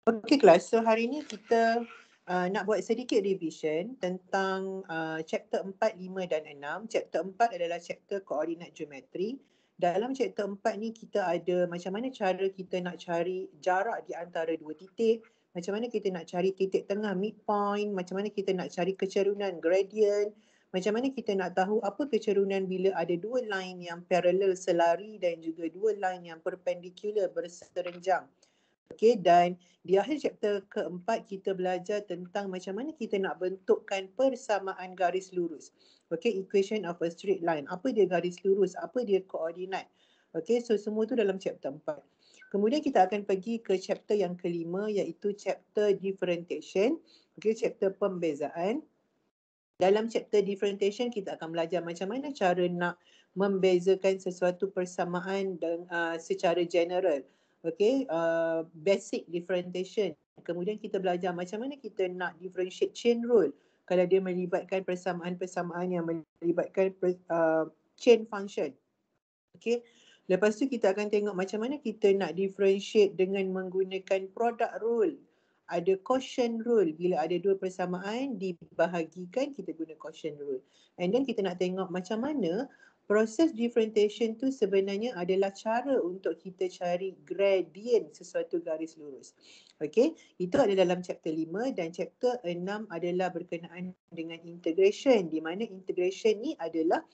Okey kelas, so hari ni kita nak buat sedikit revision tentang chapter 4, 5 dan 6. Chapter 4 adalah chapter koordinat geometri. Dalam chapter 4 ni kita ada macam mana cara kita nak cari jarak di antara dua titik, macam mana kita nak cari titik tengah midpoint, macam mana kita nak cari kecerunan gradient, macam mana kita nak tahu apa kecerunan bila ada dua line yang parallel selari dan juga dua line yang perpendicular berserenjang. Okey, dan di akhir chapter keempat kita belajar tentang macam mana kita nak bentukkan persamaan garis lurus. Okey, equation of a straight line. Apa dia garis lurus? Apa dia koordinat? Okey, so semua tu dalam chapter 4. Kemudian kita akan pergi ke chapter yang kelima iaitu chapter differentiation. Okey, chapter pembezaan. Dalam chapter differentiation kita akan belajar macam mana cara nak membezakan sesuatu persamaan secara general. Okay, basic differentiation. Kemudian kita belajar macam mana kita nak differentiate chain rule kalau dia melibatkan persamaan-persamaan yang melibatkan chain function. Okay, lepas tu kita akan tengok macam mana kita nak differentiate dengan menggunakan product rule. Ada quotient rule, bila ada dua persamaan dibahagikan kita guna quotient rule. And then kita nak tengok macam mana proses differentiation tu sebenarnya adalah cara untuk kita cari gradient sesuatu garis lurus. Okey, itu ada dalam chapter 5 dan chapter 6 adalah berkenaan dengan integration, di mana integration ni adalah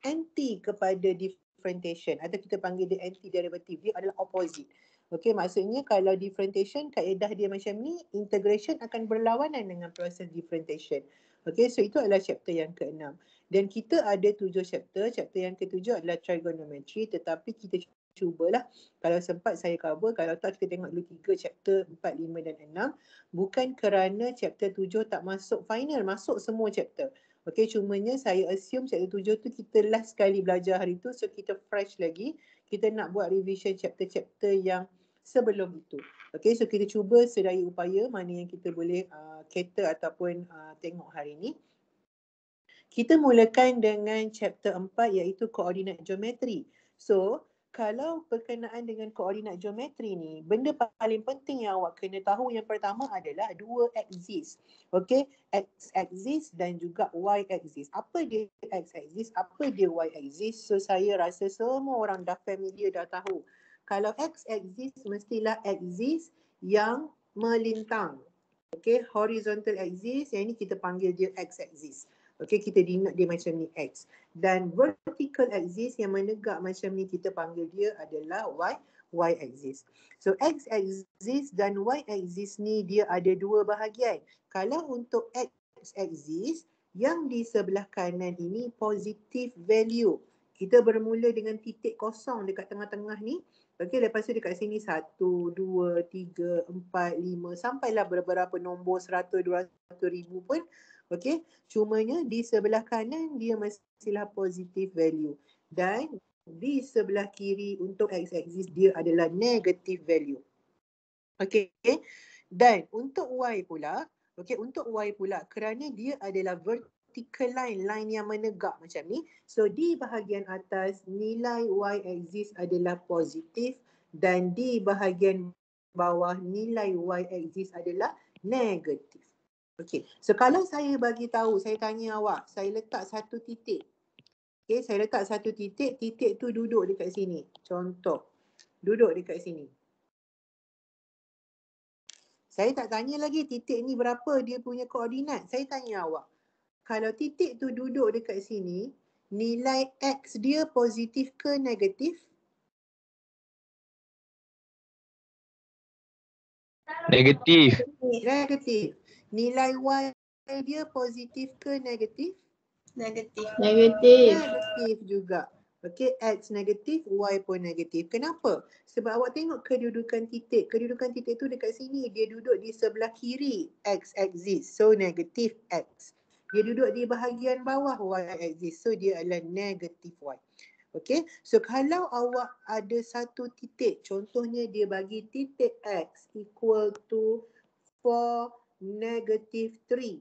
anti kepada differentiation atau kita panggil dia anti-derivative, dia adalah opposite. Okey, maksudnya kalau differentiation kaedah dia macam ni, integration akan berlawanan dengan proses differentiation. Okey, so itu adalah chapter yang ke-6. Dan kita ada 7 chapter. Chapter yang ke-7 adalah trigonometry, tetapi kita cubalah kalau sempat saya cover, kalau tak kita tengok dulu 3 chapter 4, 5 dan 6. Bukan kerana chapter 7 tak masuk final, masuk semua chapter. Okey, cumanya saya assume chapter 7 tu kita last sekali belajar hari tu, so kita fresh lagi. Kita nak buat revision chapter-chapter yang sebelum itu. Okey, so kita cuba sedaya upaya mana yang kita boleh cater ataupun tengok hari ni. Kita mulakan dengan chapter 4 iaitu koordinat geometri. So, kalau berkenaan dengan koordinat geometri ni, benda paling penting yang awak kena tahu yang pertama adalah dua axis. Okey, x-axis dan juga y-axis. Apa dia x-axis, apa dia y-axis? So, saya rasa semua orang dah familiar, dah tahu. Kalau x-axis mestilah axis yang melintang. Okey, horizontal axis, yang ini kita panggil dia x-axis. Okey, kita denote dia macam ni X. Dan vertical axis yang menegak macam ni kita panggil dia adalah Y axis. So X axis dan Y axis ni dia ada dua bahagian. Kalau untuk X axis yang di sebelah kanan ini positive value. Kita bermula dengan titik kosong dekat tengah-tengah ni. Okey, lepas tu dekat sini 1, 2, 3, 4, 5 sampailah beberapa nombor 100, 200 ribu pun. Okey, cumanya di sebelah kanan dia mestilah positive value dan di sebelah kiri untuk x-axis dia adalah negative value. Okey, dan untuk y pula, okey, untuk y pula kerana dia adalah vertical line yang menegak macam ni, so di bahagian atas nilai y-axis adalah positif dan di bahagian bawah nilai y-axis adalah negatif. Okey, so kalau saya bagi tahu, saya tanya awak, saya letak satu titik. Okey, saya letak satu titik, titik tu duduk dekat sini. Contoh, duduk dekat sini. Saya tak tanya lagi titik ni berapa dia punya koordinat. Saya tanya awak, kalau titik tu duduk dekat sini, nilai X dia positif ke negatif? Negatif. Negatif. Nilai Y dia positif ke negatif? Negatif. Negatif juga. Okey, X negatif, Y pun negatif. Kenapa? Sebab awak tengok kedudukan titik. Kedudukan titik tu dekat sini. Dia duduk di sebelah kiri X axis. So, negatif X. Dia duduk di bahagian bawah Y axis. So, dia adalah negatif Y. Okey, so kalau awak ada satu titik, contohnya dia bagi titik X equal to 4, negative 3.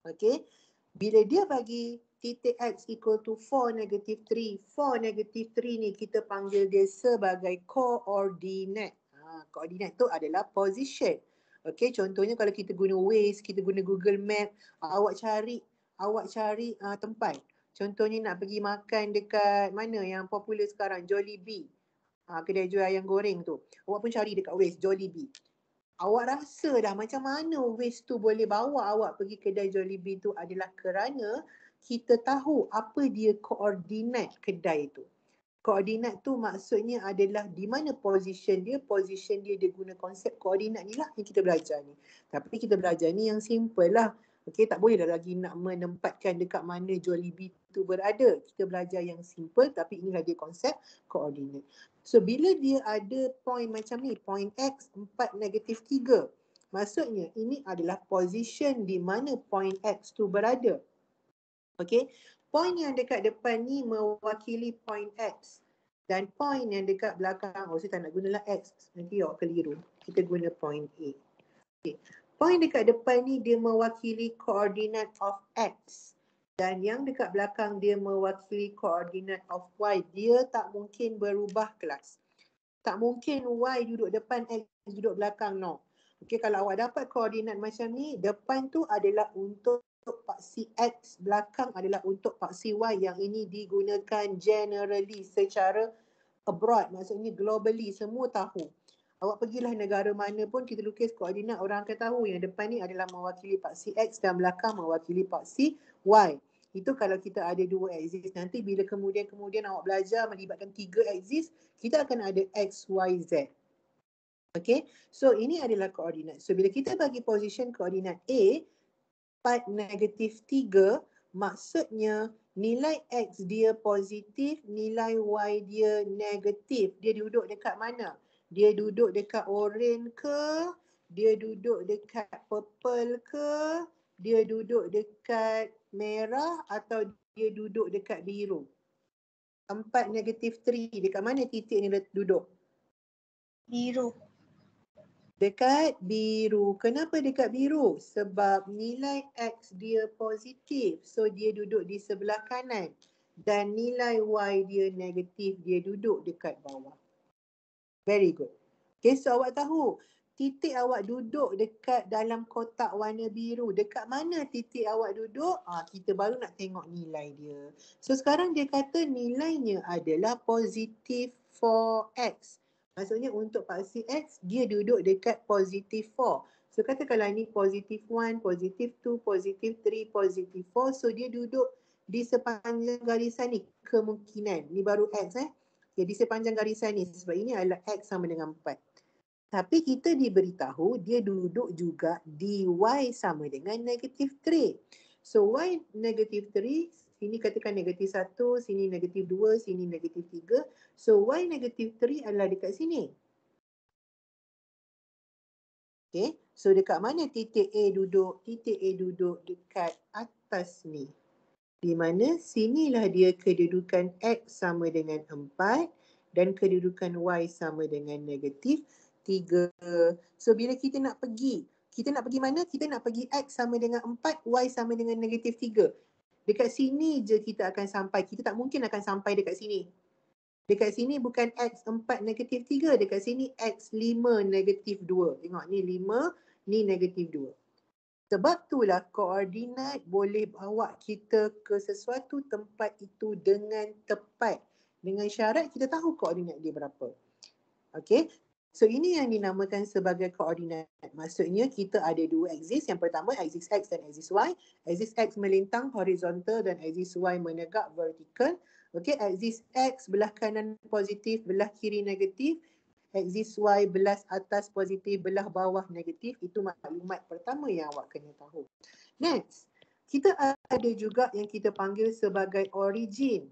Okey, bila dia bagi titik X equal to 4, negative 3 ni kita panggil dia sebagai koordinat. Koordinat tu adalah position. Okey, contohnya kalau kita guna Waze, kita guna Google Map, awak cari tempat. Contohnya nak pergi makan dekat mana yang popular sekarang, Jollibee. Kedai jual ayam goreng tu. Awak pun cari dekat Waze, Jollibee. Awak rasa dah macam mana Waze tu boleh bawa awak pergi kedai Jollibee tu adalah kerana kita tahu apa dia koordinat kedai tu. Koordinat tu maksudnya adalah di mana position dia guna konsep koordinat ni lah yang kita belajar ni. Tapi kita belajar ni yang simple lah. Okey, tak boleh dah lagi nak menempatkan dekat mana Jollibee tu berada. Kita belajar yang simple tapi inilah dia konsep koordinat. So bila dia ada point macam ni, point X 4 negatif 3. Maksudnya ini adalah position di mana point X tu berada. Okey, point yang dekat depan ni mewakili point X. Dan point yang dekat belakang, saya tak nak gunalah X. Nanti awak keliru. Kita guna point A. Okay. Point dekat depan ni dia mewakili koordinat of X. Dan yang dekat belakang dia mewakili koordinat of Y. Dia tak mungkin berubah kelas. Tak mungkin Y duduk depan, X duduk belakang, no. Okey, kalau awak dapat koordinat macam ni, depan tu adalah untuk paksi X, belakang adalah untuk paksi Y. Yang ini digunakan generally secara abroad, maksudnya globally, semua tahu. Awak pergilah negara mana pun, kita lukis koordinat, orang akan tahu yang depan ni adalah mewakili paksi X dan belakang mewakili paksi Y. Itu kalau kita ada dua axis. Nanti bila kemudian awak belajar melibatkan 3 axis, kita akan ada X, Y, Z. Okay, so ini adalah koordinat. So bila kita bagi position koordinat A, 4 negatif 3, maksudnya nilai X dia positif, nilai Y dia negatif. Dia duduk dekat mana? Dia duduk dekat orange ke? Dia duduk dekat purple ke? Dia duduk dekat merah atau dia duduk dekat biru? 4 negatif 3, dekat mana titik ni duduk? Biru. Dekat biru. Kenapa dekat biru? Sebab nilai X dia positif. So dia duduk di sebelah kanan. Dan nilai Y dia negatif. Dia duduk dekat bawah. Very good. Okay, so awak tahu titik awak duduk dekat dalam kotak warna biru. Dekat mana titik awak duduk? Kita baru nak tengok nilai dia. So sekarang dia kata nilainya adalah positif 4X. Maksudnya untuk paksi X, dia duduk dekat positif 4. So katakanlah ni positif 1, positif 2, positif 3, positif 4. So dia duduk di sepanjang garisan ni. Kemungkinan. Ni baru X Okay, di sepanjang garisan ni. Sebab ini adalah X sama dengan 4. Tapi kita diberitahu dia duduk juga di Y sama dengan negatif 3. So Y negatif 3, sini katakan negatif 1, sini negatif 2, sini negatif 3. So Y negatif 3 adalah dekat sini. Okay, so dekat mana titik A duduk? Titik A duduk dekat atas ni. Di mana sinilah dia kedudukan X sama dengan 4 dan kedudukan Y sama dengan negatif 3. So bila kita nak pergi mana? Kita nak pergi X sama dengan 4, Y sama dengan negatif 3. Dekat sini je kita akan sampai. Kita tak mungkin akan sampai dekat sini. Dekat sini bukan X 4 negatif 3. Dekat sini X 5 negatif 2. Tengok ni 5, ni negatif 2. Sebab itulah koordinat boleh bawa kita ke sesuatu tempat itu dengan tepat. Dengan syarat kita tahu koordinat dia berapa. Okay. So ini yang dinamakan sebagai koordinat. Maksudnya kita ada dua aksis. Yang pertama aksis X dan aksis Y. Aksis X melintang horizontal dan aksis Y menegak vertikal. Okey, aksis X belah kanan positif, belah kiri negatif. Aksis Y belah atas positif, belah bawah negatif. Itu maklumat pertama yang awak kena tahu. Next, kita ada juga yang kita panggil sebagai origin.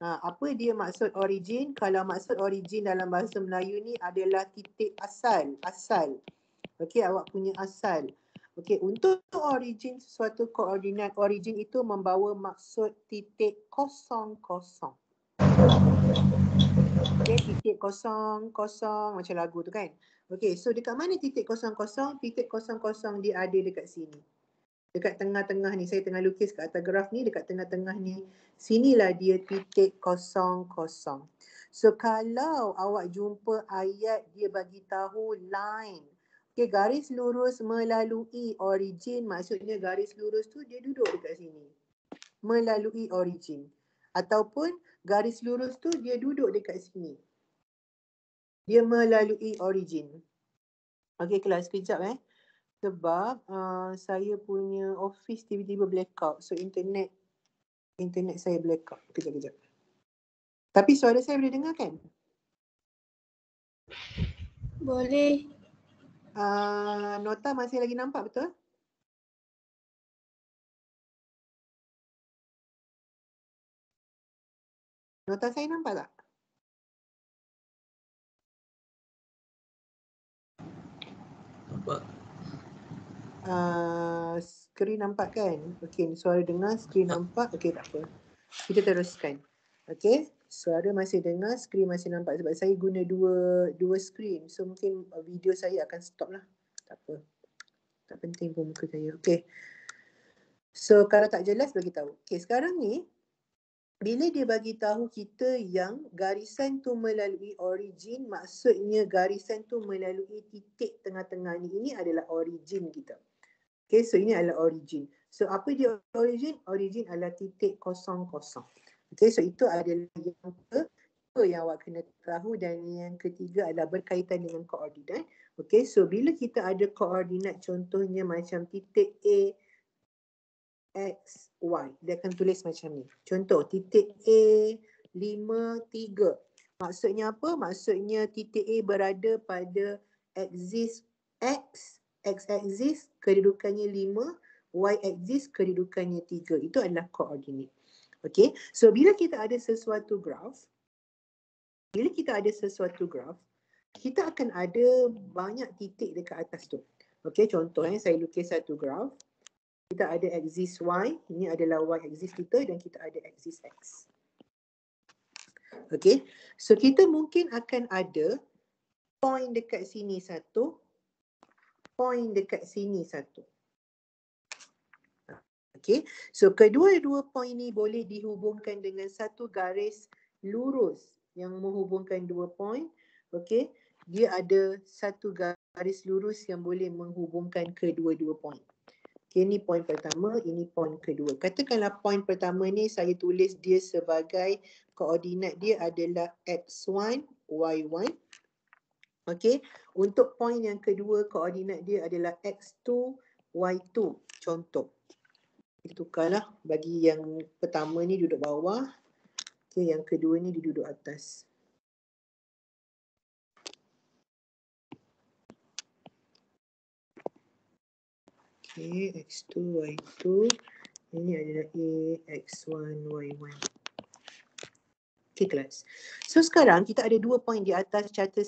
Apa dia maksud origin? Kalau maksud origin dalam bahasa Melayu ni adalah titik asal. Asal. Okey, awak punya asal. Okey, untuk origin sesuatu koordinat, origin itu membawa maksud titik kosong. Okey, titik kosong macam lagu tu kan. Okey, so dekat mana titik kosong? Titik kosong dia ada dekat sini. Dekat tengah-tengah ni, saya tengah lukis kat atas graf ni, dekat tengah-tengah ni, sinilah dia titik kosong kosong. So kalau awak jumpa ayat dia bagi tahu line, okay, garis lurus melalui origin, maksudnya garis lurus tu dia duduk dekat sini. Melalui origin. Ataupun garis lurus tu dia duduk dekat sini. Dia melalui origin. Okey kelas, sekejap Sebab saya punya office tiba-tiba blackout. So internet saya blackout. Kejap. Tapi suara saya boleh dengar kan? Boleh. Nota masih lagi nampak betul? Nota saya nampak tak? Nampak. Skrin nampak kan? Okey, suara dengar, skrin nampak. Okey, tak apa. Kita teruskan. Okey, suara masih dengar, skrin masih nampak sebab saya guna dua skrin. So mungkin video saya akan stop lah. Tak apa. Tak penting pun muka saya. Okey. So kalau tak jelas bagi tahu. Okey, sekarang ni bila dia bagi tahu kita yang garisan tu melalui origin, maksudnya garisan tu melalui titik tengah-tengah ni, ini adalah origin kita. Okay, so ini adalah origin. So apa dia origin? Origin adalah titik kosong kosong. Okay, so itu adalah yang kedua yang awak kena tahu, dan yang ketiga adalah berkaitan dengan koordinat. Okay, so bila kita ada koordinat, contohnya macam titik A, X, Y. Dia akan tulis macam ni. Contoh, titik A, 5, 3. Maksudnya apa? Maksudnya titik A berada pada axis X, X-axis kedudukannya 5, Y-axis kedudukannya 3. Itu adalah koordinat. Okay, so bila kita ada sesuatu graf, kita akan ada banyak titik dekat atas tu. Okay, contoh saya lukis satu graf. Kita ada axis Y, ini adalah Y-axis kita, dan kita ada axis X. Okay, so kita mungkin akan ada point dekat sini satu, point dekat sini satu. Okay, so kedua-dua point ni boleh dihubungkan dengan satu garis lurus yang menghubungkan dua point. Okay, dia ada satu garis lurus yang boleh menghubungkan kedua-dua point. Okay, ini point pertama, ini point kedua. Katakanlah point pertama ni saya tulis dia sebagai koordinat dia adalah X1, Y1. Okay, untuk point yang kedua koordinat dia adalah X2, Y2. Contoh. Kita tukarlah, bagi yang pertama ni duduk bawah. Okay, yang kedua ni dia duduk atas. Okay, X2, Y2. Ini adalah A, X1, Y1. Okay, kelas. So sekarang kita ada dua point di atas carta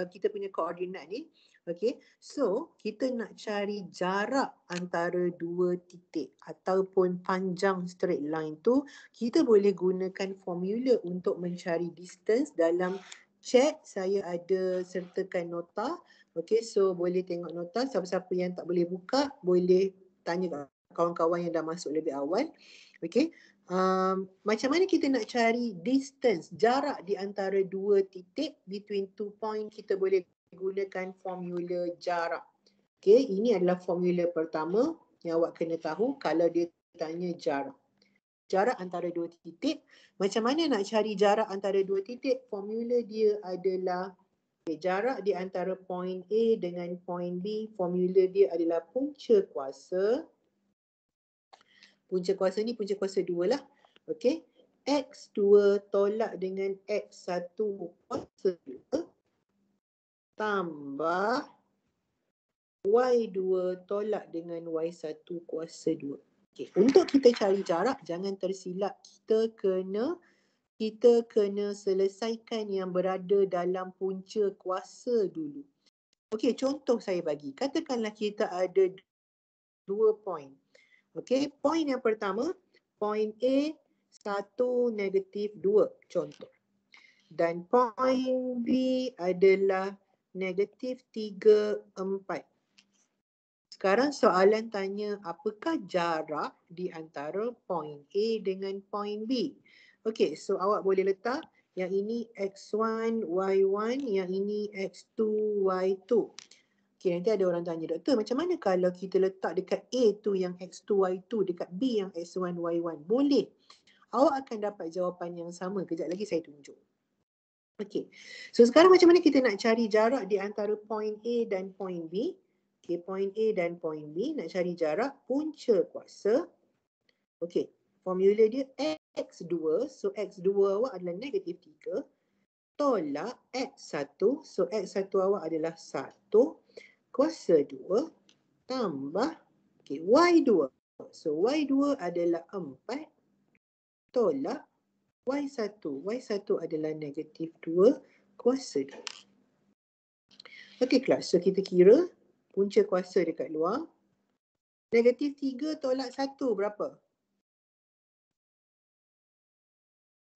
kita punya koordinat ni. Okay, so kita nak cari jarak antara dua titik ataupun panjang straight line tu, kita boleh gunakan formula untuk mencari distance. Dalam chat saya ada sertakan nota. Okay, so boleh tengok nota. Siapa-siapa yang tak boleh buka, boleh tanya kawan-kawan yang dah masuk lebih awal. Okay, macam mana kita nak cari distance, jarak di antara dua titik, between two point, kita boleh gunakan formula jarak. Okay, ini adalah formula pertama yang awak kena tahu kalau dia tanya jarak. Jarak antara dua titik. Macam mana nak cari jarak antara dua titik? Formula dia adalah jarak di antara point A dengan point B. Formula dia adalah punca kuasa. Punca kuasa ni punca kuasa 2 lah. Okey. X2 tolak dengan X1 kuasa 2 tambah Y2 tolak dengan Y1 kuasa 2. Okey. Untuk kita cari jarak, jangan tersilap. Kita kena selesaikan yang berada dalam punca kuasa dulu. Okey, contoh saya bagi. Katakanlah kita ada 2 point. Okey, point yang pertama, point A 1, -2, contoh. Dan point B adalah -3, 4. Sekarang soalan tanya apakah jarak di antara point A dengan point B. Okey, so awak boleh letak yang ini X1, Y1, yang ini X2, Y2. Okey, nanti ada orang tanya, doktor macam mana kalau kita letak dekat A tu yang X2, Y2, dekat B yang X1, Y1? Boleh. Awak akan dapat jawapan yang sama. Kejap lagi saya tunjuk. Okey, so sekarang macam mana kita nak cari jarak di antara point A dan point B? Okey, point A dan point B nak cari jarak punca kuasa. Okey, formula dia X2, so X2 awak adalah negatif 3 tolak X1, so X1 awak adalah 1 kuasa 2 tambah Y2, so Y2 adalah 4 tolak Y1. Y1 adalah negatif 2 kuasa 2. Okey kelas, so kita kira punca kuasa dekat luar. Negatif 3 tolak 1 berapa?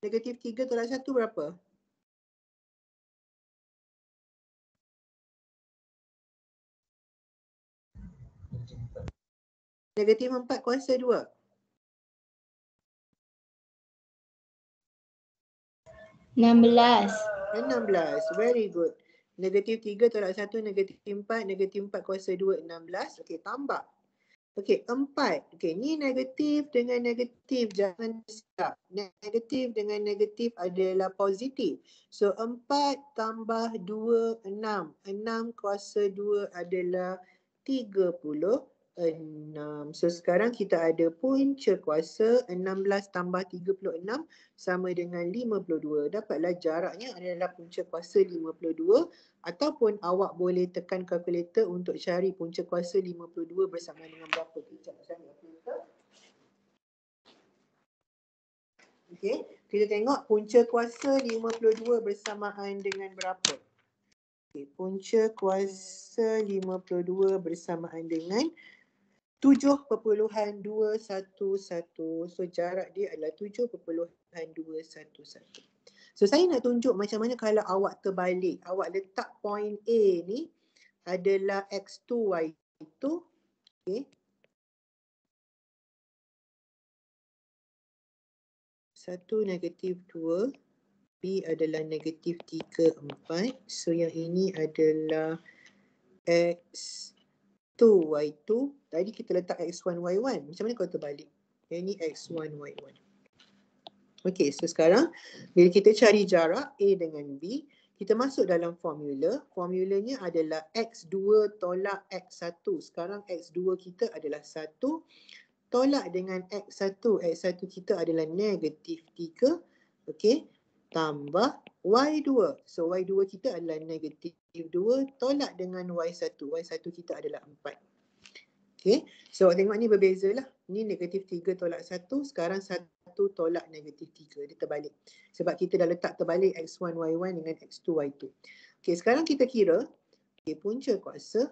Negatif 3 tolak 1 berapa? Negatif 4 kuasa 2. 16. 16. Very good. Negatif 3 tolak 1, negatif 4. Negatif 4 kuasa 2, 16. Okey, tambah. Okey, 4. Okey, ni negatif dengan negatif. Jangan silap. Negatif dengan negatif adalah positif. So, 4 tambah 2, 6. 6 kuasa 2 adalah 36. So, sekarang kita ada punca kuasa 16 tambah 36 sama dengan 52. Dapatlah jaraknya adalah punca kuasa 52. Ataupun awak boleh tekan kalkulator untuk cari punca kuasa 52 bersama dengan berapa. Kejap saya ambil kalkulator. Okey, kita tengok punca kuasa 52 bersamaan dengan berapa. Okey, punca kuasa 52 bersamaan dengan 7.211. So jarak dia adalah 7.211. So saya nak tunjuk macam mana kalau awak terbalik. Awak letak point A ni adalah X2, Y2. Okay. 1 negatif 2. B adalah negatif 3, 4. So yang ini adalah X2, Y2. Tadi kita letak X1, Y1. Macam mana kalau terbalik? Yang ini X1, Y1. Okey, so sekarang bila kita cari jarak A dengan B, kita masuk dalam formula. Formulanya adalah X2 tolak X1. Sekarang X2 kita adalah 1 tolak dengan X1. X1 kita adalah negatif 3. Okey, tambah Y2. So Y2 kita adalah negatif 2 tolak dengan Y1. Y1 kita adalah 4. Okey, so tengok ni berbeza lah. Ni negatif 3 tolak 1. Sekarang 1 tolak negatif 3. Dia terbalik. Sebab kita dah letak terbalik X1, Y1 dengan X2, Y2. Okey, sekarang kita kira. Okey, punca kuasa.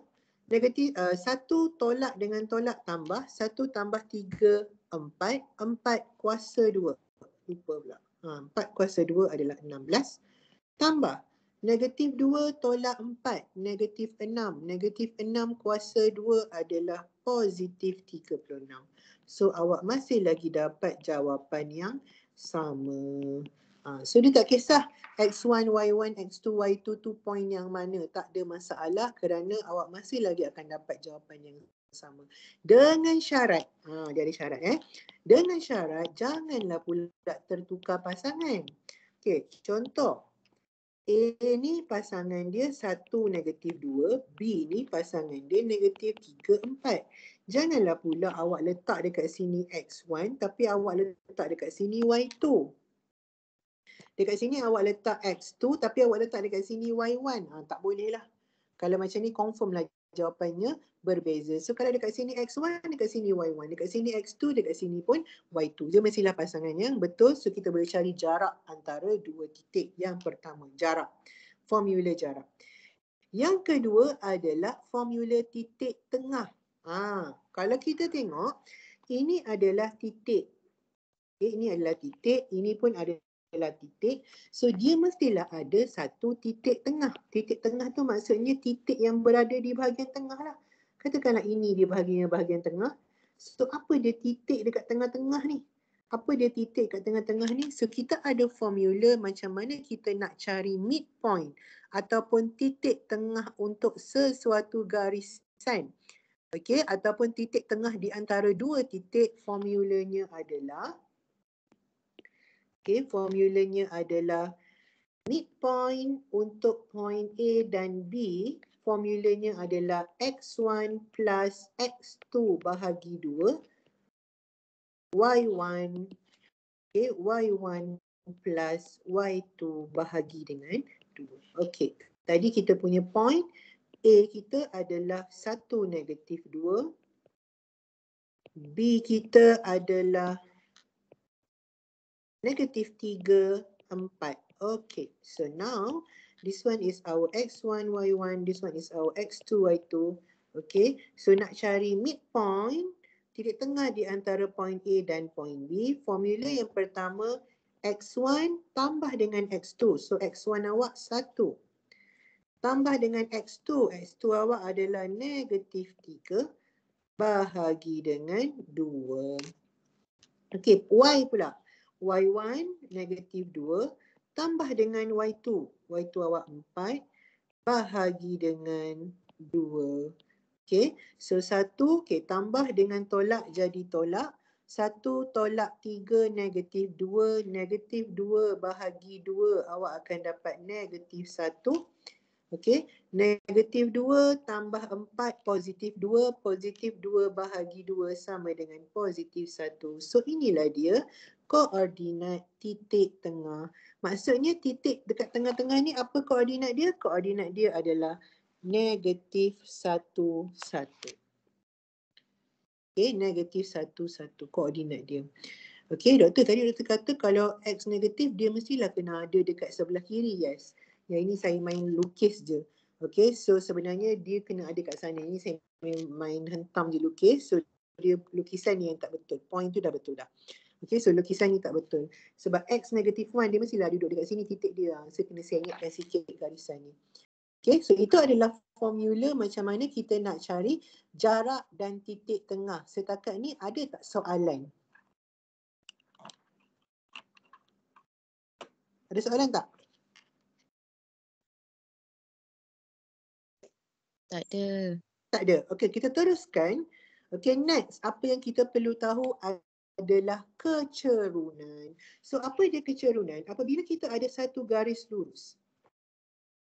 Negatif 1 tolak dengan tolak tambah. 1 tambah 3, 4. 4 kuasa 2. Lupa pula. 4 kuasa 2 adalah 16. Tambah. Negatif 2 tolak 4. Negatif 6. Negatif 6 kuasa 2 adalah positif 36. So awak masih lagi dapat jawapan yang sama. So dia tak kisah X1, Y1, X2, Y2 tu point yang mana. Tak ada masalah kerana awak masih lagi akan dapat jawapan yang sama. Dengan syarat. Dia ada syarat Dengan syarat janganlah pula tertukar pasangan. Okey, contoh. A ni pasangan dia 1 negatif 2, B ni pasangan dia negatif 3, 4. Janganlah pula awak letak dekat sini X1 tapi awak letak dekat sini Y2. Dekat sini awak letak X2 tapi awak letak dekat sini Y1. Tak boleh lah. Kalau macam ni confirm lah jawapannya berbeza. So kalau dekat sini X1, dekat sini Y1. Dekat sini X2, dekat sini pun Y2. Dia mestilah pasangan yang betul. So kita boleh cari jarak antara dua titik. Yang pertama, jarak. Formula jarak. Yang kedua adalah formula titik tengah. Kalau kita tengok, ini adalah titik. Okay, ini adalah titik. Ini pun adalah titik. So dia mestilah ada satu titik tengah. Titik tengah tu maksudnya titik yang berada di bahagian tengah lah. Katakanlah ini dia bahagian tengah. So apa dia titik dekat tengah-tengah ni? Apa dia titik kat tengah-tengah ni? So kita ada formula macam mana kita nak cari midpoint ataupun titik tengah untuk sesuatu garisan. Okey, ataupun titik tengah di antara dua titik. Formulanya adalah midpoint untuk point A dan B. Formulanya adalah X1 plus X2 bahagi 2. Y1, okay, Y1 plus Y2 bahagi dengan 2. Okey, tadi kita punya point A kita adalah 1, negatif 2. B kita adalah negatif 3, 4. Okay, so now this one is our X1, Y1, this one is our X2, Y2. Okay, so nak cari midpoint, titik tengah di antara point A dan point B. Formula yang pertama, X1 tambah dengan X2. So X1 awak 1. Tambah dengan X2. X2 awak adalah negatif 3 bahagi dengan 2. Okey, Y pula. Y1 negatif 2 tambah dengan Y2. Y2 awak 4 bahagi dengan 2. Okey, so 1, okay, tambah dengan tolak jadi tolak. 1 tolak 3 negatif 2. Negatif 2 bahagi 2 awak akan dapat negatif 1. Okey, negatif 2 tambah 4 positif 2. Positif 2 bahagi 2 sama dengan positif 1. So inilah dia koordinat titik tengah. Maksudnya titik dekat tengah-tengah ni apa koordinat dia? Koordinat dia adalah negatif 1, 1. Okey, negatif 1, 1 koordinat dia. Okey, tadi doktor kata kalau X negatif dia mestilah kena ada dekat sebelah kiri. Yes. Yang ini saya main lukis je. Okey, so sebenarnya dia kena ada kat sana. Ini saya main hentam je lukis. So dia lukisan ni yang tak betul. Point tu dah betul dah. Okey, so lukisan ni tak betul. Sebab X negatif 1 dia mestilah duduk dekat sini titik dia. Saya kena sengitkan sikit garisan ni. Okey, so itu adalah formula macam mana kita nak cari jarak dan titik tengah. Setakat ni ada tak soalan? Ada soalan tak? Tak ada. Tak ada. Okey, kita teruskan. Okey, next. Apa yang kita perlu tahu adalah kecerunan. So, apa dia kecerunan? Apabila kita ada satu garis lurus.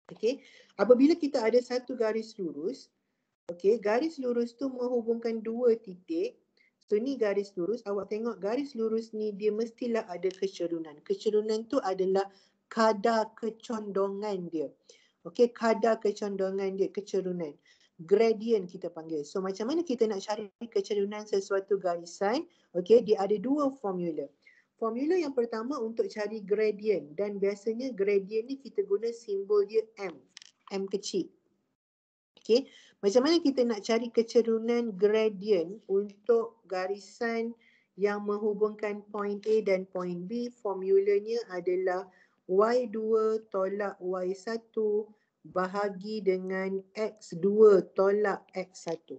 Okey, apabila kita ada satu garis lurus. Okey, garis lurus tu menghubungkan dua titik. So, ni garis lurus. Awak tengok garis lurus ni dia mestilah ada kecerunan. Kecerunan tu adalah kadar kecondongan dia. Okey, kadar kecondongan dia, kecerunan. Gradient kita panggil. So macam mana kita nak cari kecerunan sesuatu garisan? Okey, dia ada dua formula. Formula yang pertama untuk cari gradient dan biasanya gradient ni kita guna simbol dia M. M kecil. Okey, macam mana kita nak cari kecerunan gradient untuk garisan yang menghubungkan point A dan point B? Formulanya adalah Y2 tolak Y1 bahagi dengan X2 tolak X1.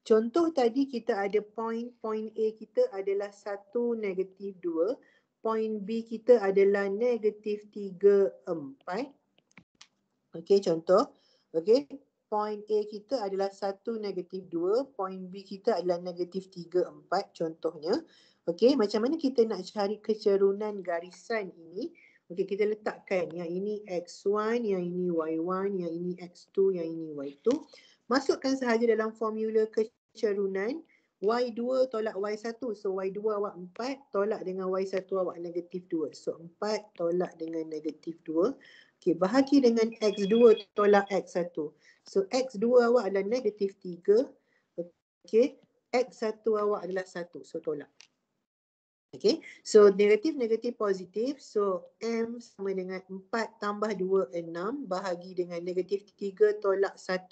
Contoh tadi kita ada point A kita adalah 1, negatif 2. Point B kita adalah negatif 3, 4. Okey, contoh. Okey, point A kita adalah 1, negatif 2. Point B kita adalah negatif 3, 4. Contohnya. Okey, macam mana kita nak cari kecerunan garisan ini? Okey, kita letakkan yang ini X1, yang ini Y1, yang ini X2, yang ini Y2. Masukkan sahaja dalam formula kecerunan. Y2 tolak Y1. So Y2 awak 4 tolak dengan Y1 awak negatif 2. So 4 tolak dengan negatif 2. Okey, bahagi dengan X2 tolak X1. So X2 awak adalah negatif 3. Okey, X1 awak adalah 1. So tolak. Okay, so negatif positif. So M sama dengan 4 tambah 2, 6 bahagi dengan negatif 3 tolak 1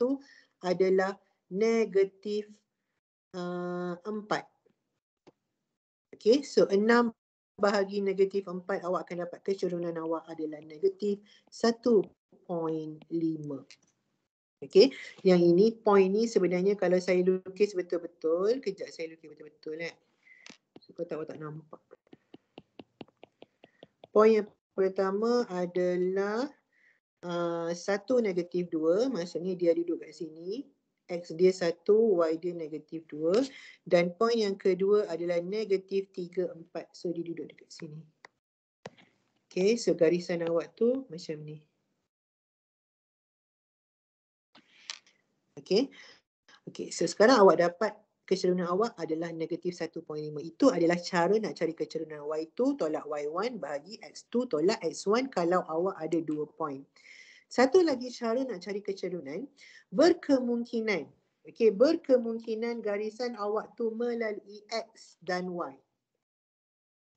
adalah negatif 4. Okay, so 6 bahagi negatif 4 awak akan dapat kecerunan awak adalah negatif 1.5. Okey, yang ini point ni sebenarnya kalau saya lukis betul-betul, kejap saya lukis betul-betul So, kau tak nampak. Point yang pertama adalah 1 negatif 2, maksudnya dia duduk kat sini. X dia 1, Y dia negatif 2. Dan point yang kedua adalah negatif 3, 4. So dia duduk dekat sini. Okay, so garisan awak tu macam ni. Okay. Okay, so sekarang awak dapat kecerunan awak adalah negatif 1.5. Itu adalah cara nak cari kecerunan Y2 tolak Y1 bahagi X2 tolak X1 kalau awak ada 2 point. Satu lagi cara nak cari kecerunan, berkemungkinan, okay, berkemungkinan garisan awak tu melalui X dan Y.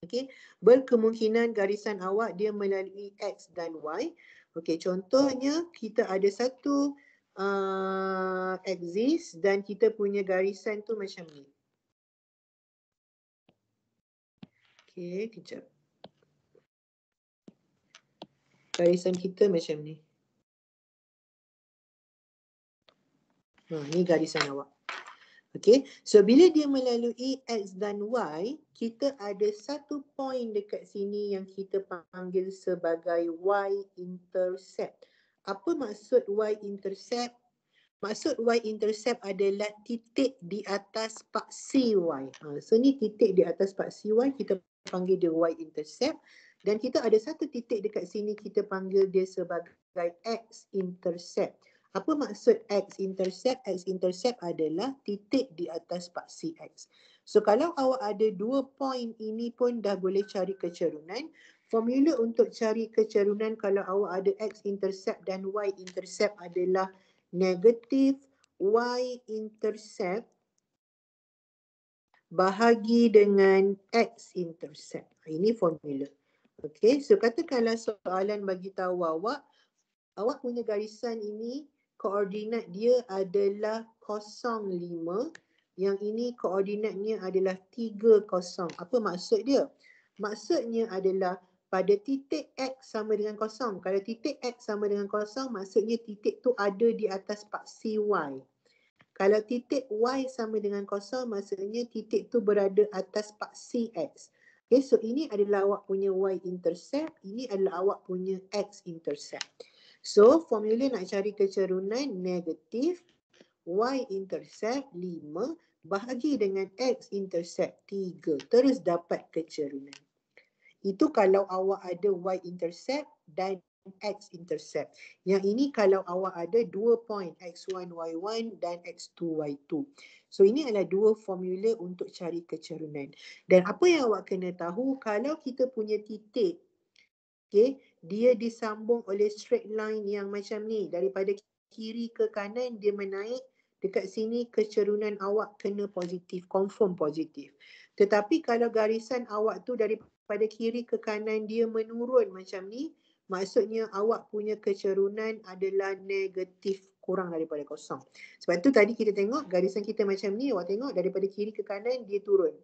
Okay, berkemungkinan garisan awak dia melalui X dan Y. Okay, contohnya kita ada satu axis dan kita punya garisan tu macam ni. Okay, kejap. Garisan kita macam ni. Ni garisan awak. Okay, so bila dia melalui X dan Y, kita ada satu point dekat sini yang kita panggil sebagai Y-intercept. Apa maksud Y-intercept? Maksud Y-intercept adalah titik di atas paksi Y. So ni titik di atas paksi Y, kita panggil dia Y-intercept. Dan kita ada satu titik dekat sini, kita panggil dia sebagai X-intercept. Apa maksud X-intercept? X-intercept adalah titik di atas paksi X. So kalau awak ada 2 point ini pun dah boleh cari kecerunan. Formula untuk cari kecerunan kalau awak ada X-intercept dan Y-intercept adalah negatif Y-intercept bahagi dengan X-intercept. Ini formula. Okay, so katakanlah soalan bagi tahu awak punya garisan ini koordinat dia adalah 05, yang ini koordinatnya adalah 30. Apa maksud dia? Maksudnya adalah pada titik X sama dengan 0. Kalau titik X sama dengan 0, maksudnya titik tu ada di atas paksi Y. Kalau titik Y sama dengan 0, maksudnya titik tu berada atas paksi X. Okay, so ini adalah awak punya Y-intercept, ini adalah awak punya X-intercept. So, formula nak cari kecerunan negatif Y-intercept 5 bahagi dengan X-intercept 3. Terus dapat kecerunan. Itu kalau awak ada Y-intercept dan X-intercept. Yang ini kalau awak ada 2 point X1, Y1 dan X2, Y2. So ini adalah 2 formula untuk cari kecerunan. Dan apa yang awak kena tahu, kalau kita punya titik, okay, dia disambung oleh straight line yang macam ni. Daripada kiri ke kanan dia menaik. Dekat sini kecerunan awak kena positif, confirm positif. Tetapi kalau garisan awak tu daripada kiri ke kanan dia menurun macam ni, maksudnya awak punya kecerunan adalah negatif, kurang daripada 0. Sebab tu tadi kita tengok garisan kita macam ni, awak tengok daripada kiri ke kanan dia turun.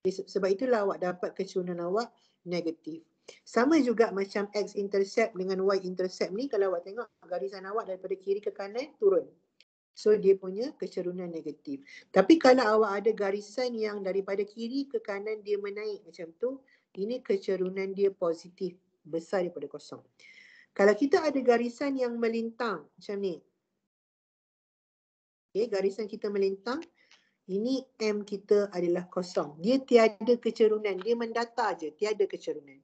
Sebab itulah awak dapat kecerunan awak negatif. Sama juga macam X-intercept dengan Y-intercept ni, kalau awak tengok garisan awak daripada kiri ke kanan turun. So dia punya kecerunan negatif. Tapi kalau awak ada garisan yang daripada kiri ke kanan dia menaik macam tu, ini kecerunan dia positif, besar daripada 0. Kalau kita ada garisan yang melintang macam ni. Okay, garisan kita melintang, ini M kita adalah 0. Dia tiada kecerunan, dia mendata je, tiada kecerunan.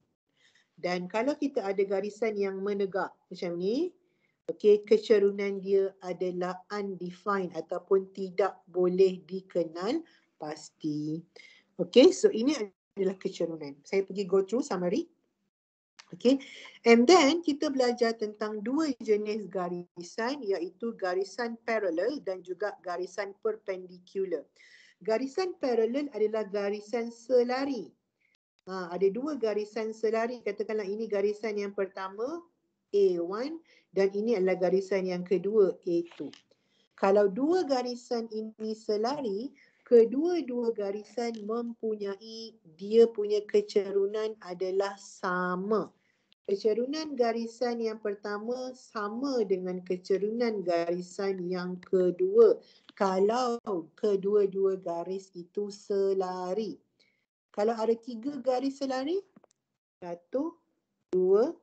Dan kalau kita ada garisan yang menegak macam ni, okay, kecerunan dia adalah undefined ataupun tidak boleh dikenal pasti. Okay, so ini adalah kecerunan. Saya pergi go through summary. Okay, and then kita belajar tentang 2 jenis garisan, iaitu garisan parallel dan juga garisan perpendicular. Garisan parallel adalah garisan selari. Ada 2 garisan selari, katakanlah ini garisan yang pertama A1 dan ini adalah garisan yang kedua A2. Kalau 2 garisan ini selari, kedua-dua garisan mempunyai dia punya kecerunan adalah sama. Kecerunan garisan yang pertama sama dengan kecerunan garisan yang kedua kalau kedua-dua garis itu selari. Kalau ada 3 garis selari, 1, 2,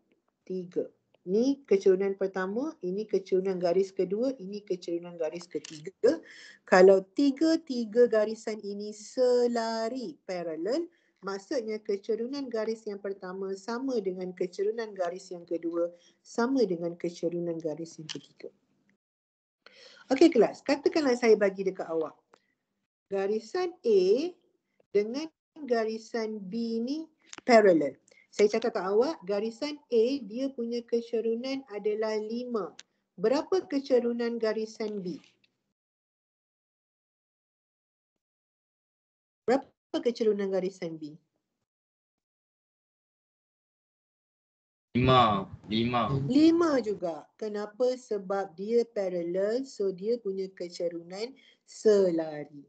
3. Ini kecerunan pertama, ini kecerunan garis kedua, ini kecerunan garis ketiga. Kalau tiga garisan ini selari paralel, maksudnya kecerunan garis yang pertama sama dengan kecerunan garis yang kedua, sama dengan kecerunan garis yang ketiga. Okey kelas, katakanlah saya bagi dekat awak. Garisan A dengan garisan B ni parallel. Saya cakap kat awak, garisan A dia punya kecerunan adalah 5. Berapa kecerunan garisan B? Berapa kecerunan garisan B? 5. 5 juga. Kenapa? Sebab dia parallel, so dia punya kecerunan selari.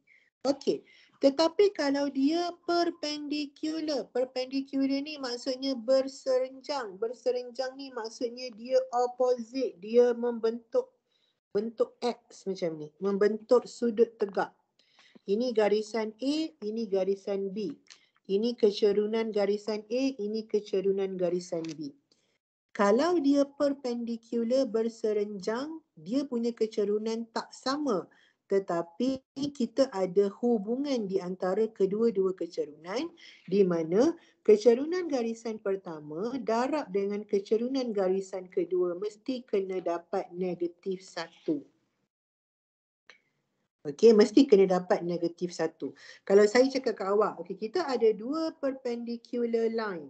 Okey. Tetapi kalau dia perpendicular, perpendicular ni maksudnya berserenjang. Berserenjang ni maksudnya dia opposite, dia membentuk bentuk X macam ni, membentuk sudut tegak. Ini garisan A, ini garisan B. Ini kecerunan garisan A, ini kecerunan garisan B. Kalau dia perpendicular berserenjang, dia punya kecerunan tak sama. Tetapi kita ada hubungan di antara kedua-dua kecerunan di mana kecerunan garisan pertama darab dengan kecerunan garisan kedua mesti kena dapat negatif 1. Okey, mesti kena dapat negatif 1. Kalau saya cakap ke awak, okey, kita ada 2 perpendicular line.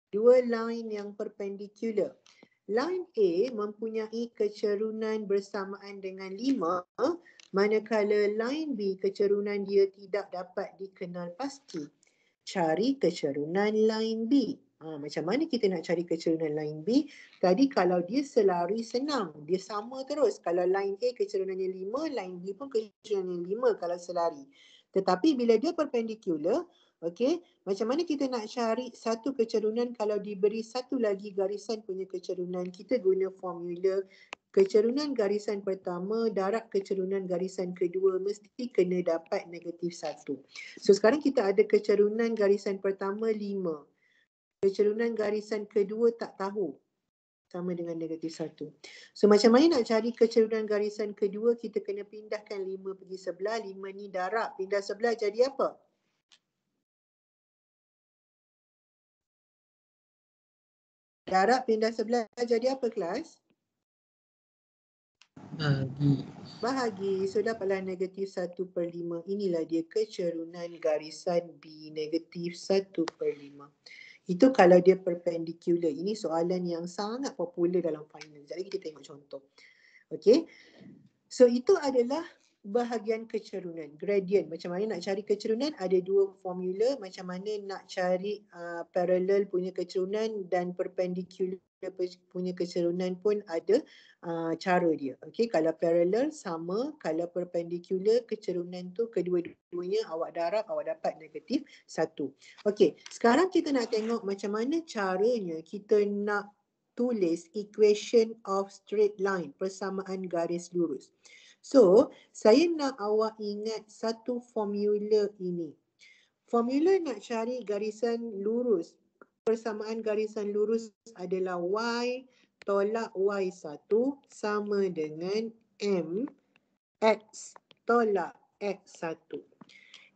2 line yang perpendicular. Line A mempunyai kecerunan bersamaan dengan 5, manakala line B kecerunan dia tidak dapat dikenal pasti. Cari kecerunan line B. Macam mana kita nak cari kecerunan line B? Tadi kalau dia selari senang, dia sama terus. Kalau line A kecerunannya 5, line B pun kecerunannya 5 kalau selari. Tetapi bila dia perpendicular, okey, macam mana kita nak cari satu kecerunan kalau diberi satu lagi garisan punya kecerunan? Kita guna formula kecerunan garisan pertama darab kecerunan garisan kedua mesti kena dapat negatif 1. So sekarang kita ada kecerunan garisan pertama 5. Kecerunan garisan kedua tak tahu. Sama dengan negatif 1. So macam mana nak cari kecerunan garisan kedua? Kita kena pindahkan 5 pergi sebelah. 5 ni darab. Pindah sebelah jadi apa? Darab pindah sebelah jadi apa kelas? Bahagi. So dapatlah negatif 1/5. Inilah dia kecerunan garisan B, negatif 1/5. Itu kalau dia perpendicular. Ini soalan yang sangat popular dalam final. Sekejap lagi kita tengok contoh. Okey. So itu adalah bahagian kecerunan, gradient. Macam mana nak cari kecerunan? Ada 2 formula. Macam mana nak cari parallel punya kecerunan dan perpendicular punya kecerunan pun ada cara dia. Okey, kalau parallel sama, kalau perpendicular kecerunan tu kedua-duanya awak darab, awak dapat negatif 1. Okey, sekarang kita nak tengok macam mana caranya kita nak tulis equation of straight line, persamaan garis lurus. So, saya nak awak ingat satu formula ini. Formula nak cari garisan lurus, persamaan garisan lurus adalah Y tolak Y1 sama dengan M X tolak X1.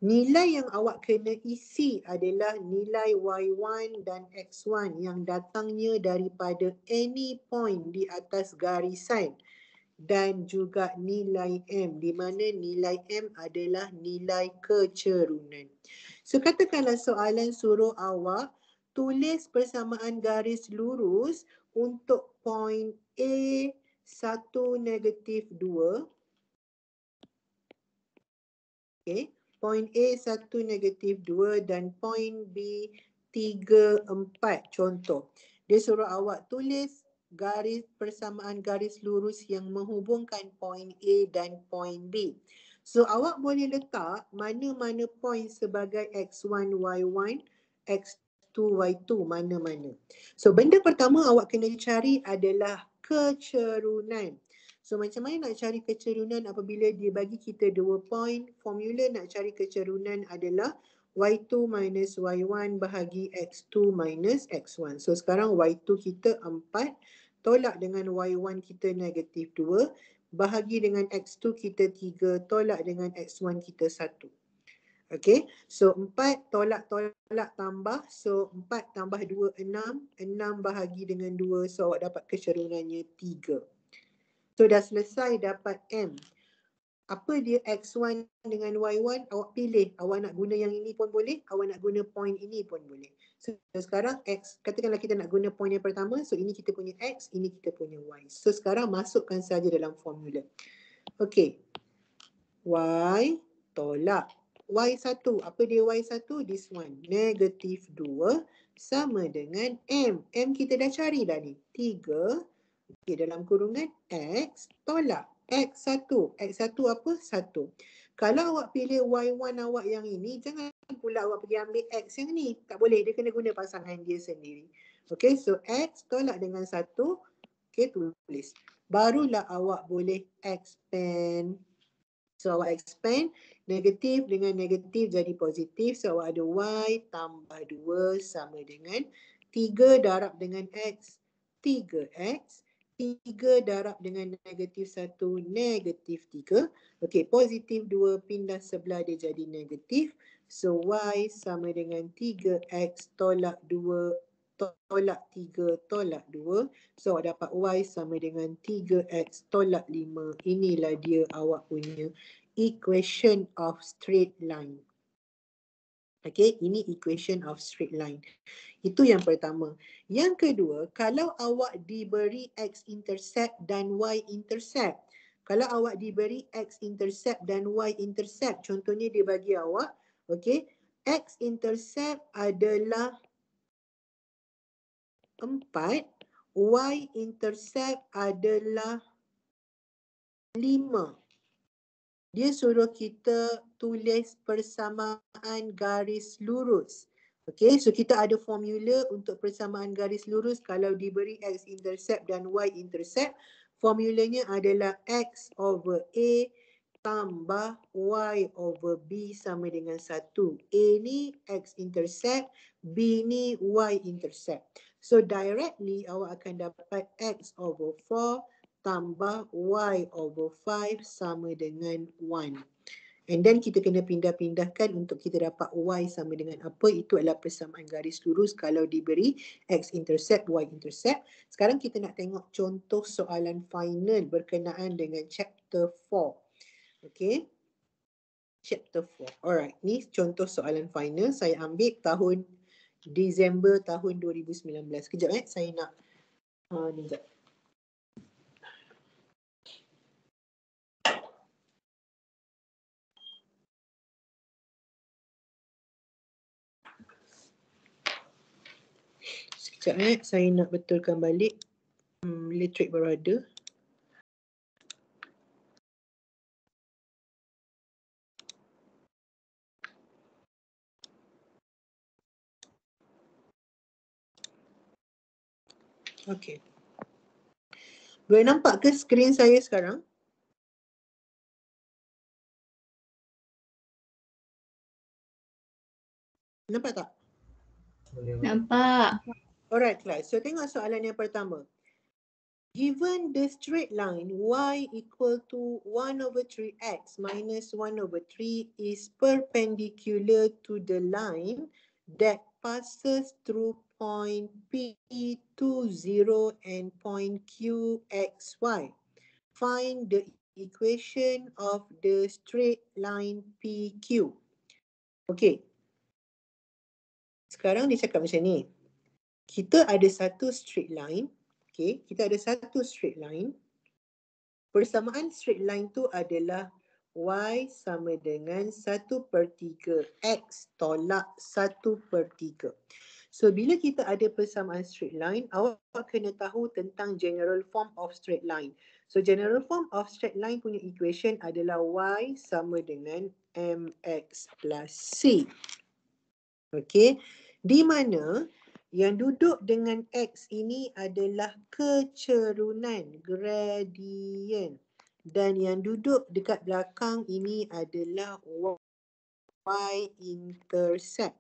Nilai yang awak kena isi adalah nilai Y1 dan X1 yang datangnya daripada any point di atas garisan dan juga nilai M, di mana nilai M adalah nilai kecerunan. So katakanlah soalan suruh awak tulis persamaan garis lurus untuk point A 1 negatif 2. Okay. Point A 1 negatif 2 dan point B 3, 4 contoh. Dia suruh awak tulis garis persamaan garis lurus yang menghubungkan point A dan point B. So awak boleh letak mana-mana point sebagai X1, Y1, X2, Y2 mana-mana. So benda pertama awak kena cari adalah kecerunan. So macam mana nak cari kecerunan apabila dia bagi kita 2 point? Formula nak cari kecerunan adalah Y2 minus Y1 bahagi X2 minus X1. So sekarang Y2 kita 4, tolak dengan Y1 kita negatif 2, bahagi dengan X2 kita 3, tolak dengan X1 kita 1. Okay, so 4 tolak tambah, so 4 tambah 2, 6, 6 bahagi dengan 2, so awak dapat kecerunannya 3. So dah selesai dapat M. Apa dia X1 dengan Y1? Awak pilih. Awak nak guna yang ini pun boleh. Awak nak guna point ini pun boleh. So sekarang X, katakanlah kita nak guna point yang pertama. So ini kita punya X, ini kita punya Y. So sekarang masukkan saja dalam formula. Okay. Y tolak. Y1. Apa dia Y1? This one. Negatif 2 sama dengan M. M kita dah cari dah ni. 3. Okay, dalam kurungan X tolak. X1. X1 apa? 1. Kalau awak pilih Y1 awak yang ini, jangan pula awak pergi ambil X yang ni. Tak boleh. Dia kena guna pasangan dia sendiri. Okay, so X tolak dengan 1. Okay, tulis. Barulah awak boleh expand. So awak expand. Negatif dengan negatif jadi positif. So awak ada Y tambah 2 sama dengan 3 darab dengan X. 3X. 3 darab dengan negatif 1, negatif 3. Okey, positif 2 pindah sebelah dia jadi negatif. So, Y sama dengan 3X tolak 2, tolak 3, tolak 2. So, awak dapat Y sama dengan 3X tolak 5. Inilah dia awak punya equation of straight line. Okay, ini equation of straight line. Itu yang pertama. Yang kedua, kalau awak diberi x-intercept dan y-intercept. Kalau awak diberi x-intercept dan y-intercept, contohnya dia bagi awak, okay, x-intercept adalah 4, y-intercept adalah 5. Dia suruh kita tulis persamaan garis lurus. Okay, so kita ada formula untuk persamaan garis lurus kalau diberi x-intercept dan y-intercept. Formulanya adalah x over A tambah y over B sama dengan 1. A ni x-intercept, B ni y-intercept. So directly awak akan dapat x over 4 tambah y over 5 sama dengan 1. And then kita kena pindah-pindahkan untuk kita dapat y sama dengan apa. Itu adalah persamaan garis lurus kalau diberi x-intercept, y-intercept. Sekarang kita nak tengok contoh soalan final berkenaan dengan chapter 4. Okay. Chapter 4. Alright, ni contoh soalan final. Saya ambil tahun Disember tahun 2019. Kejap saya nak ni sekejap. Sekejap saya nak betulkan balik. Literate baru ada. Okey. Boleh nampak ke skrin saya sekarang? Nampak tak? Nampak. Alright class. So tengok soalan yang pertama. Given the straight line y equal to 1 over 3x minus 1 over 3 is perpendicular to the line that passes through point P20 and point QXY. Find the equation of the straight line PQ. Okay. Sekarang dia cakap macam ni. Kita ada satu straight line. Okay, kita ada satu straight line. Persamaan straight line tu adalah y sama dengan 1/3 x tolak 1/3. So bila kita ada persamaan straight line, awak kena tahu tentang general form of straight line. So general form of straight line punya equation adalah y sama dengan mx plus c. Okay. Di mana yang duduk dengan X ini adalah kecerunan, gradient. Dan yang duduk dekat belakang ini adalah y-intercept.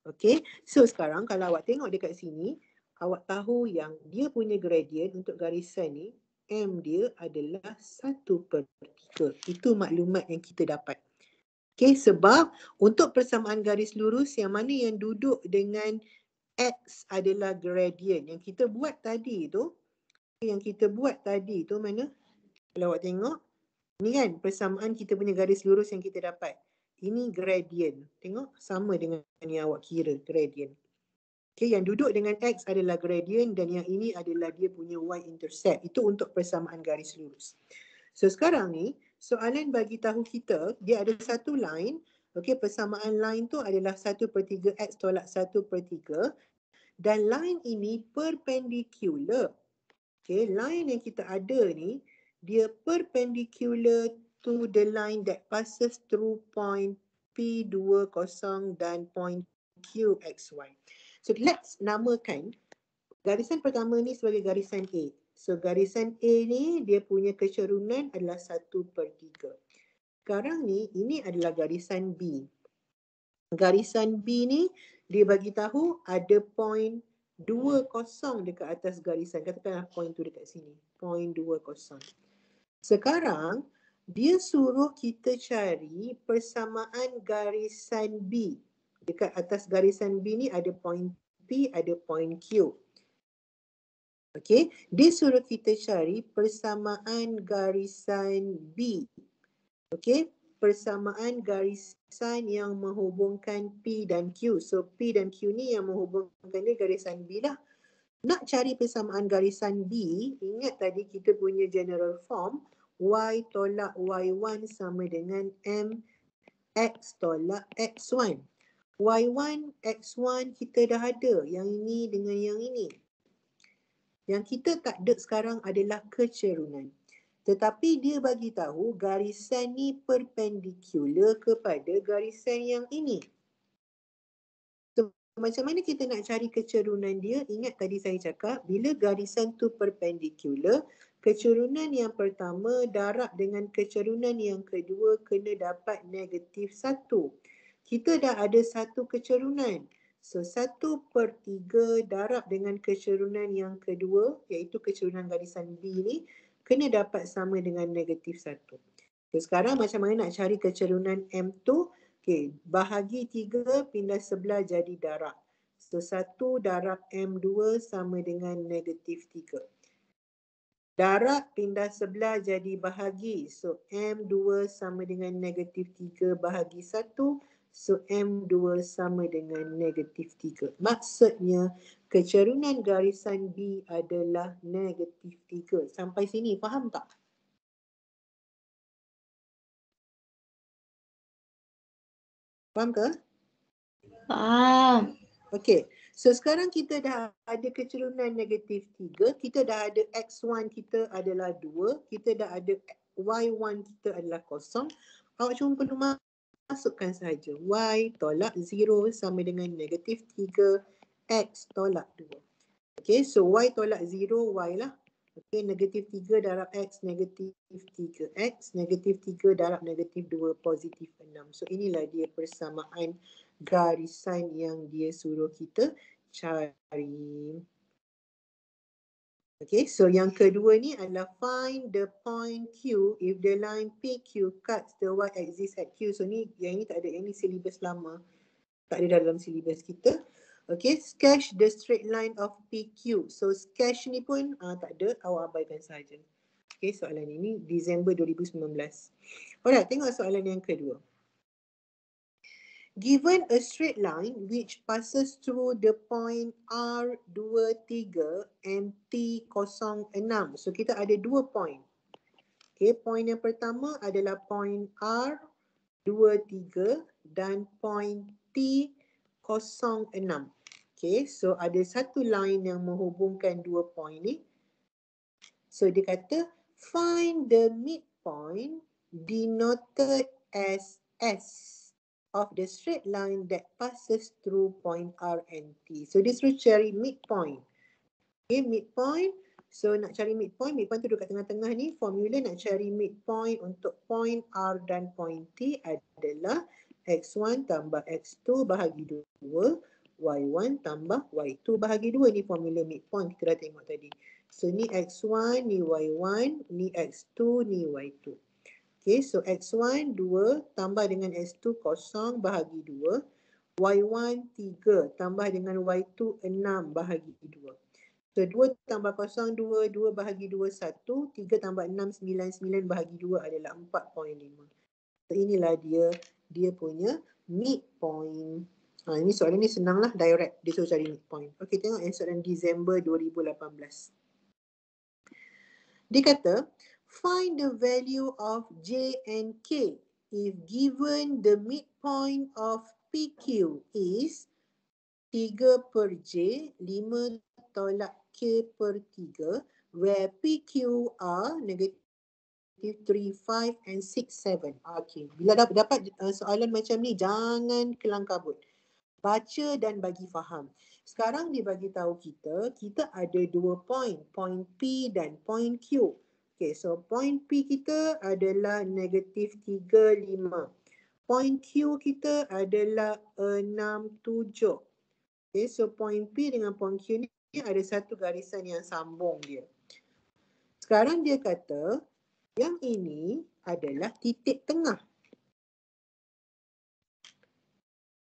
Okay, so sekarang kalau awak tengok dekat sini, awak tahu yang dia punya gradient untuk garisan ni, M dia adalah 1/3. Itu maklumat yang kita dapat. Okay, sebab untuk persamaan garis lurus yang mana yang duduk dengan X adalah gradient. Yang kita buat tadi tu, mana? Kalau awak tengok, ni kan persamaan kita punya garis lurus yang kita dapat. Ini gradient. Tengok, sama dengan yang awak kira, gradient. Okay, yang duduk dengan X adalah gradient dan yang ini adalah dia punya y-intercept. Itu untuk persamaan garis lurus. So sekarang ni, soalan bagi tahu kita, dia ada satu line. Okay, persamaan line tu adalah 1/3 X tolak 1/3. Dan line ini perpendicular. Okay, line yang kita ada ni, dia perpendicular to the line that passes through point P20 dan point QXY. So let's namakan garisan pertama ni sebagai garisan A. So garisan A ni dia punya kecerunan adalah 1/3. Sekarang ni ini adalah garisan B. Garisan B ni dia bagi tahu ada point 20 dekat atas garisan. Katakanlah point tu dekat sini. Point 20. Sekarang dia suruh kita cari persamaan garisan B. Dekat atas garisan B ni ada point P, ada point Q. Okey, dia suruh kita cari persamaan garisan B. Okey, persamaan garisan yang menghubungkan P dan Q. So P dan Q ni yang menghubungkan dia garisan B lah. Nak cari persamaan garisan B, ingat tadi kita punya general form, Y tolak Y1 sama dengan M X tolak X1. Y1, X1 kita dah ada. Yang ini dengan yang ini. Yang kita tak ada sekarang adalah kecerunan. Tetapi dia bagi tahu garisan ni perpendicular kepada garisan yang ini. So, macam mana kita nak cari kecerunan dia? Ingat tadi saya cakap, bila garisan tu perpendicular, kecerunan yang pertama darab dengan kecerunan yang kedua kena dapat -1. Kita dah ada satu kecerunan. So 1/3 darab dengan kecerunan yang kedua, iaitu kecerunan garisan B ni, kena dapat sama dengan -1. So sekarang macam mana nak cari kecerunan M tu? Okay, bahagi 3 pindah sebelah jadi darab. So 1 darab M2 sama dengan -3. Darab pindah sebelah jadi bahagi. So M2 sama dengan -3 bahagi 1. So M2 sama dengan -3. Maksudnya kecerunan garisan B adalah -3. Sampai sini faham tak? Faham ke? Faham. Okey. So sekarang kita dah ada kecerunan -3. Kita dah ada X1 kita adalah 2. Kita dah ada Y1 kita adalah kosong. Awak cuma perlu masukkan sahaja. Y tolak 0 sama dengan -3. X tolak 2. Okey. So Y tolak 0, Y lah. Okey. -3 darab X, -3 X. -3 darab -2, +6. So inilah dia persamaan garisan yang dia suruh kita cari. Okay, so yang kedua ni adalah find the point Q if the line PQ cuts the y-axis at Q. So ni, yang ni tak ada, yang ni syllabus lama. Tak ada dalam syllabus kita. Okay, sketch the straight line of PQ. So sketch ni pun tak ada, awak abaikan sahaja. Okay, soalan ini Disember 2019. Alright, tengok soalan yang kedua. Given a straight line which passes through the point R23 and T06. So kita ada dua point. Okay, point yang pertama adalah point R23 dan point T06. Okay, so ada satu line yang menghubungkan dua point ni. So dia kata find the midpoint denoted as S of the straight line that passes through point R and T. So dia suruh cari midpoint. Okay, midpoint. So nak cari midpoint tu duduk kat tengah-tengah ni. Formula nak cari midpoint untuk point R dan point T adalah X1 tambah X2 bahagi 2, Y1 tambah Y2 bahagi 2. Ni formula midpoint kita dah tengok tadi. So ni X1, ni Y1, ni X2, ni Y2. Okay, so X1 2 tambah dengan X2 kosong bahagi 2. Y1 3 tambah dengan Y2 6 bahagi 2. So 2 tambah kosong 2, 2 bahagi 2 1, 3 tambah 6 9, 9 bahagi 2 adalah 4.5. So inilah dia punya midpoint. Ini soalan ni senang lah, direct. Dia suruh cari midpoint. Okay, tengok soalan Disember 2018. Dia kata, find the value of J and K if given the midpoint of PQ is 3 per J, 5 tolak K per 3, where PQ are negative 3, 5 and 6, 7. Okay. Bila dapat soalan macam ni, jangan kelang kabut. Baca dan bagi faham. Sekarang dia bagi tahu kita ada 2 point P dan point Q. Okay, so point P kita adalah negatif 3, 5. Point Q kita adalah 6, 7. Okay, so point P dengan point Q ni ada satu garisan yang sambung dia. Sekarang dia kata yang ini adalah titik tengah.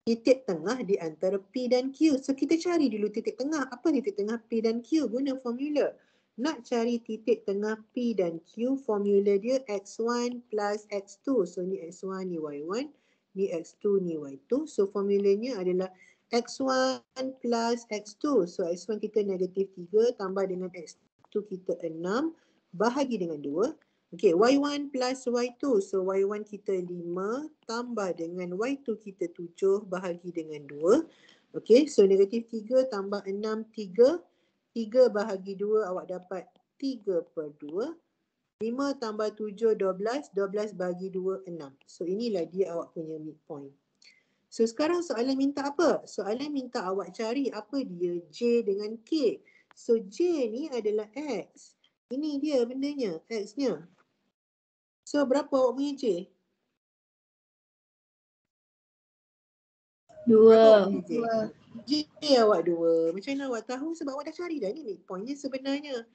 Titik tengah di antara P dan Q. So kita cari dulu titik tengah. Apa titik tengah P dan Q? Guna formula. Nak cari titik tengah P dan Q, formula dia X1 plus X2. So ni X1, ni Y1, ni X2, ni Y2. So formulanya adalah X1 plus X2. So X1 kita negatif 3 tambah dengan X2 kita 6 bahagi dengan 2. Okay, Y1 plus Y2. So Y1 kita 5 tambah dengan Y2 kita 7 bahagi dengan 2. Okay, so negatif 3 tambah 6, 3. 3 bahagi 2 awak dapat 3 per 2. 5 tambah 7, 12. 12 bagi 2, 6. So inilah dia awak punya midpoint. So sekarang soalan minta apa? Soalan minta awak cari apa dia J dengan K. So J ni adalah X. Ini dia bendanya, X-nya. So berapa awak punya J? 2. Berapa awak punya J? J awak 2. Macam mana awak tahu? Sebab awak dah cari dah ni midpointnya sebenarnya.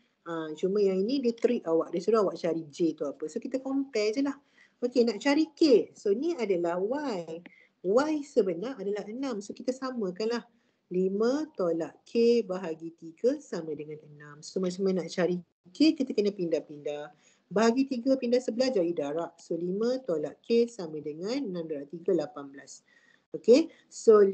Cuma yang ini dia trick awak. Dia suruh awak cari J tu apa. So kita compare je lah. Okay, nak cari K. So ni adalah Y. Y sebenar adalah 6. So kita samakanlah. 5 tolak K bahagi 3 sama dengan 6. So macam mana nak cari K, kita kena pindah-pindah. Bahagi 3 pindah sebelah jadi darab. So 5 tolak K sama dengan 6 darab 3, 18. Okay, so 5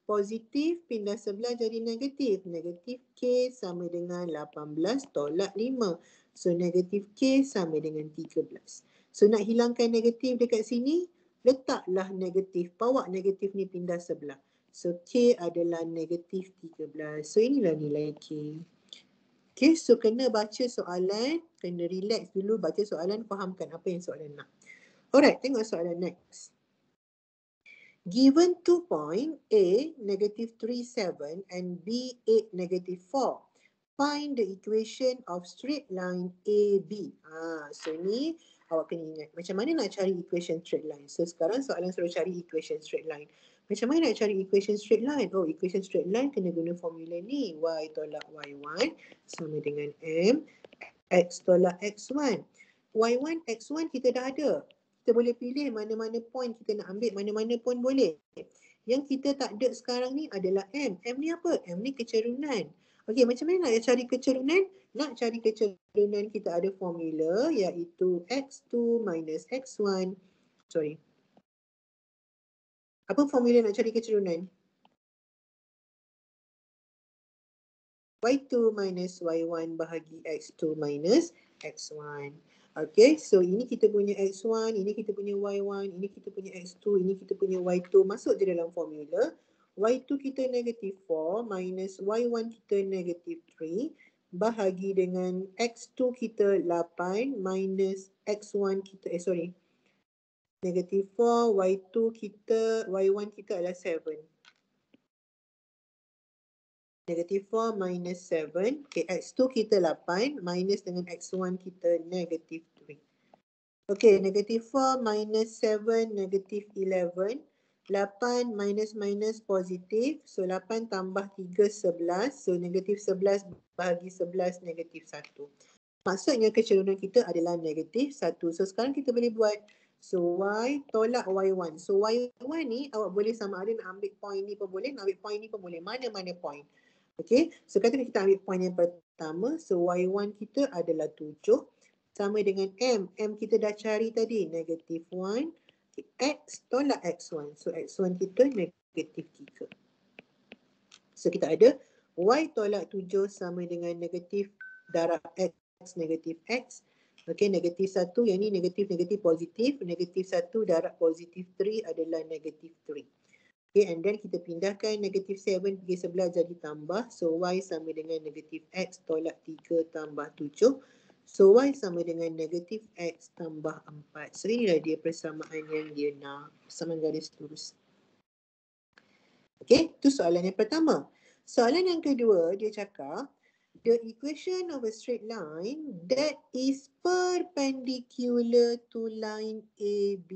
positif pindah sebelah jadi negatif. Negatif K sama dengan 18 tolak 5. So negatif K sama dengan 13. So nak hilangkan negatif dekat sini, letaklah negatif. Bawa negatif ni pindah sebelah. So K adalah negatif 13. So inilah nilai K. Okay, so kena baca soalan. Kena relax dulu baca soalan. Fahamkan apa yang soalan nak. Alright, tengok soalan next. Given 2 point A negative 3, 7 and B 8, negative 4. Find the equation of straight line AB. So ni awak kena ingat. Macam mana nak cari equation straight line? So sekarang soalan suruh cari equation straight line. Macam mana nak cari equation straight line? Oh, equation straight line kena guna formula ni. Y tolak Y1 sama dengan M. X tolak X1. Y1, X1 kita dah ada. Kita boleh pilih mana-mana point kita nak ambil, mana-mana point boleh. Yang kita tak ada sekarang ni adalah M. M ni apa? M ni kecerunan. Okey, macam mana nak cari kecerunan? Nak cari kecerunan kita ada formula iaitu X2 minus X1. Sorry. Apa formula nak cari kecerunan? Y2 minus Y1 bahagi X2 minus X1. Okay, so ini kita punya X1, ini kita punya Y1, ini kita punya X2, ini kita punya Y2. Masuk je dalam formula. Y2 kita negatif 4 minus Y1 kita negatif 3 bahagi dengan X2 kita 8 minus X1 kita, Negative 4, Y1 kita adalah 7. Negative 4 minus 7. Okay, X2 kita 8. Minus dengan X1 kita negative 3. Okay, negative 4 minus 7, negative 11. 8 minus minus positif. So, 8 tambah 3, 11. So, negative 11 bahagi 11, negative 1. Maksudnya kecerunan kita adalah negatif 1. So, sekarang kita boleh buat. So, Y tolak Y1. So, Y1 ni awak boleh sama ada nak ambil point ni pun boleh, nak ambil point ni pun boleh. Mana-mana point. Okay, so katakan kita ambil point yang pertama. So, Y1 kita adalah 7. Sama dengan M. M kita dah cari tadi. Negatif 1. X tolak X1. So, X1 kita negatif 3. So, kita ada Y tolak 7 sama dengan negatif darab X negatif X. Okay, negatif 1. Yang ni negatif positif. Negatif 1 darab positif 3 adalah negatif 3. Okay, and then kita pindahkan negatif 7 pergi sebelah jadi tambah. So, Y sama dengan negatif X tolak 3 tambah 7. So, Y sama dengan negatif X tambah 4. So, inilah dia persamaan yang dia nak. Persamaan garis lurus. Okay, itu soalan yang pertama. Soalan yang kedua, dia cakap, the equation of a straight line that is perpendicular to line AB.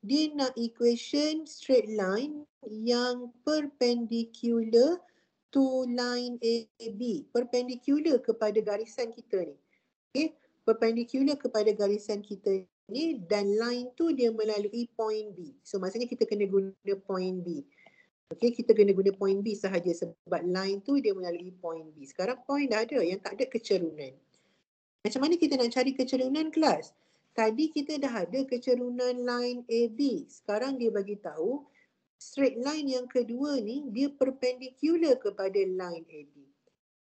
Dia nak equation straight line yang perpendicular to line AB. Perpendicular kepada garisan kita ni. Okay, perpendicular kepada garisan kita ni dan line tu dia melalui point B. So maksudnya kita kena guna point B. Okay, kita kena guna point B sahaja sebab line tu dia melalui point B. Sekarang point dah ada yang tak ada kecerunan. Macam mana kita nak cari kecerunan kelas? Tadi kita dah ada kecerunan line AB. Sekarang dia bagi tahu straight line yang kedua ni dia perpendicular kepada line AB.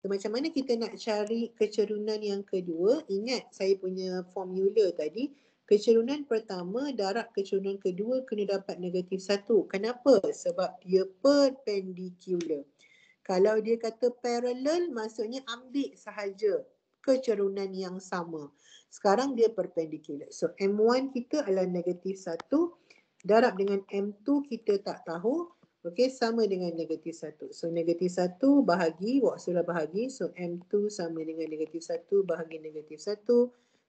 So, macam mana kita nak cari kecerunan yang kedua? Ingat saya punya formula tadi. Kecerunan pertama darab kecerunan kedua kena dapat negatif 1. Kenapa? Sebab dia perpendicular. Kalau dia kata parallel, maksudnya ambil sahaja kecerunan yang sama. Sekarang dia perpendicular. So, M1 kita adalah negatif 1. Darab dengan M2 kita tak tahu. Okey, sama dengan negatif 1. So, negatif 1 bahagi, sudah bahagi. So, M2 sama dengan negatif 1 bahagi negatif 1.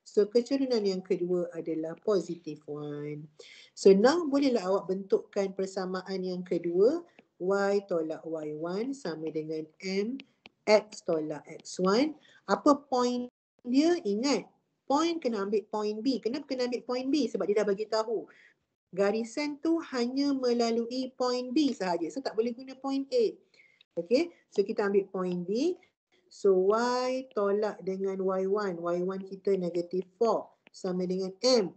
So, kecerunan yang kedua adalah positif 1. So, now bolehlah awak bentukkan persamaan yang kedua. Y tolak Y1 sama dengan M. X tolak X1. Apa point dia? Ingat, point kena ambil point B. Kenapa kena ambil point B? Sebab dia dah bagi tahu. Garisan tu hanya melalui point B sahaja. So, tak boleh guna point A. Okay. So, kita ambil point B. So, Y tolak dengan Y1. Y1 kita negatif 4. Sama dengan M.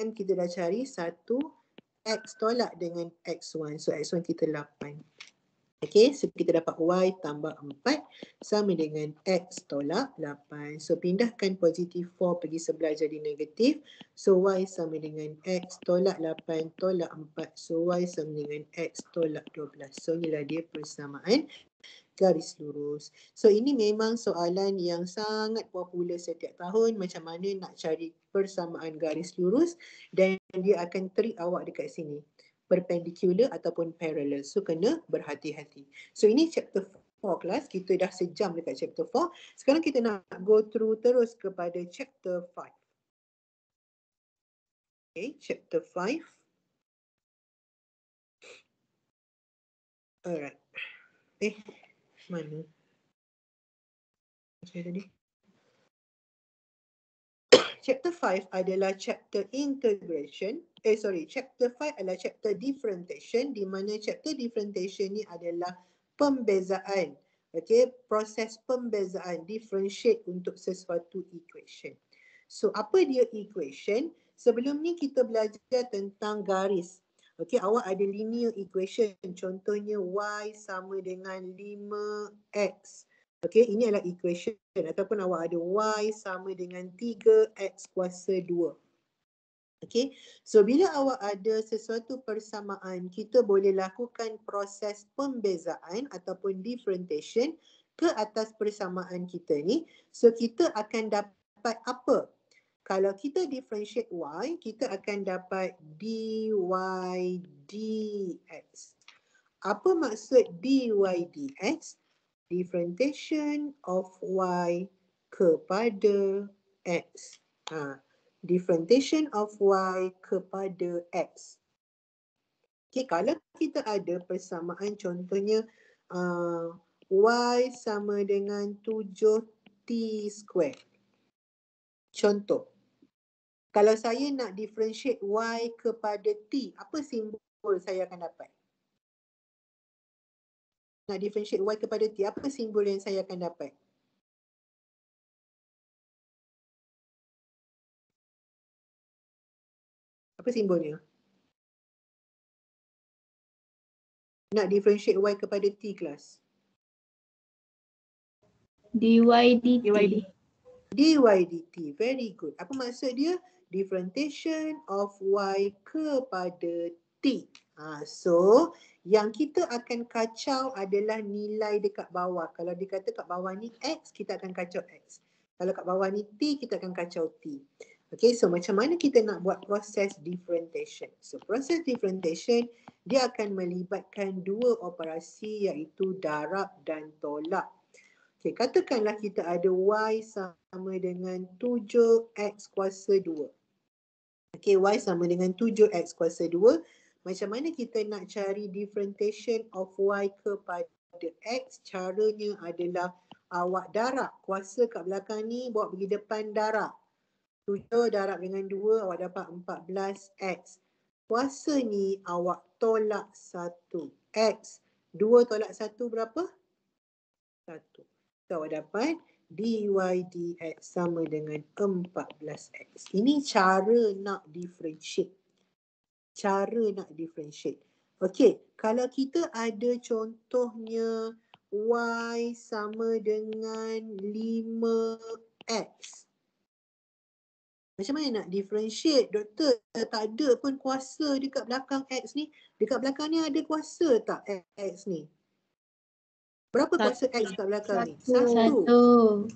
M kita dah cari 1. X tolak dengan X1. So, X1 kita 8. Okay, so kita dapat Y tambah 4 sama dengan X tolak 8. So, pindahkan positif 4 pergi sebelah jadi negatif. So, Y sama dengan X tolak 8 tolak 4. So, Y sama dengan X tolak 12. So, inilah dia persamaan garis lurus. So, ini memang soalan yang sangat popular setiap tahun. Macam mana nak cari persamaan garis lurus dan dia akan trick awak dekat sini. Perpendicular ataupun parallel. So, kena berhati-hati. So, ini chapter 4 kelas. Kita dah sejam dekat chapter 4. Sekarang kita nak go through terus kepada chapter 5. Okay, chapter 5. Alright. Mana? Macam tadi. Chapter 5 adalah chapter integration. Chapter 5 adalah chapter differentiation, di mana chapter differentiation ni adalah pembezaan. Okay, proses pembezaan, differentiate untuk sesuatu equation. So, apa dia equation? Sebelum ni kita belajar tentang garis. Okay, awak ada linear equation. Contohnya Y sama dengan 5X. Okay, ini adalah equation. Ataupun awak ada Y sama dengan 3X kuasa 2. Okay, so bila awak ada sesuatu persamaan, kita boleh lakukan proses pembezaan ataupun differentiation ke atas persamaan kita ni. So, kita akan dapat apa? Kalau kita differentiate y, kita akan dapat dy dx. Apa maksud dy dx? Differentiation of y kepada x. Differentiation of y kepada x. Okay, kalau kita ada persamaan contohnya y sama dengan 7t square. Contoh, kalau saya nak differentiate y kepada t, apa simbol saya akan dapat? Nak differentiate y kepada t, apa simbol yang saya akan dapat? Apa simbolnya? Nak differentiate y kepada t, kelas? dy dt. dy dt, very good. Apa maksud dia? Differentiation of y kepada t. So, yang kita akan kacau adalah nilai dekat bawah. Kalau dikata kat bawah ni x, kita akan kacau x. Kalau kat bawah ni t, kita akan kacau t. Okay, so macam mana kita nak buat proses differentiation? So, proses differentiation, dia akan melibatkan dua operasi iaitu darab dan tolak. Okay, katakanlah kita ada y sama dengan 7x kuasa 2. Okay, y sama dengan 7x kuasa 2. Macam mana kita nak cari differentiation of y kepada x? Caranya adalah awak darab. Kuasa kat belakang ni bawa pergi depan darab. 7 darab dengan 2, awak dapat 14x. Kuasa ni awak tolak 1. X. 2 tolak 1 berapa? 1. So, awak dapat dy dx sama dengan 14x. Ini cara nak differentiate. Okey, kalau kita ada contohnya y sama dengan 5x. Macam mana nak differentiate? Doktor, tak ada pun kuasa dekat belakang x ni. Dekat belakang ni ada kuasa tak x ni? Berapa kuasa x kat belakang ni? 1.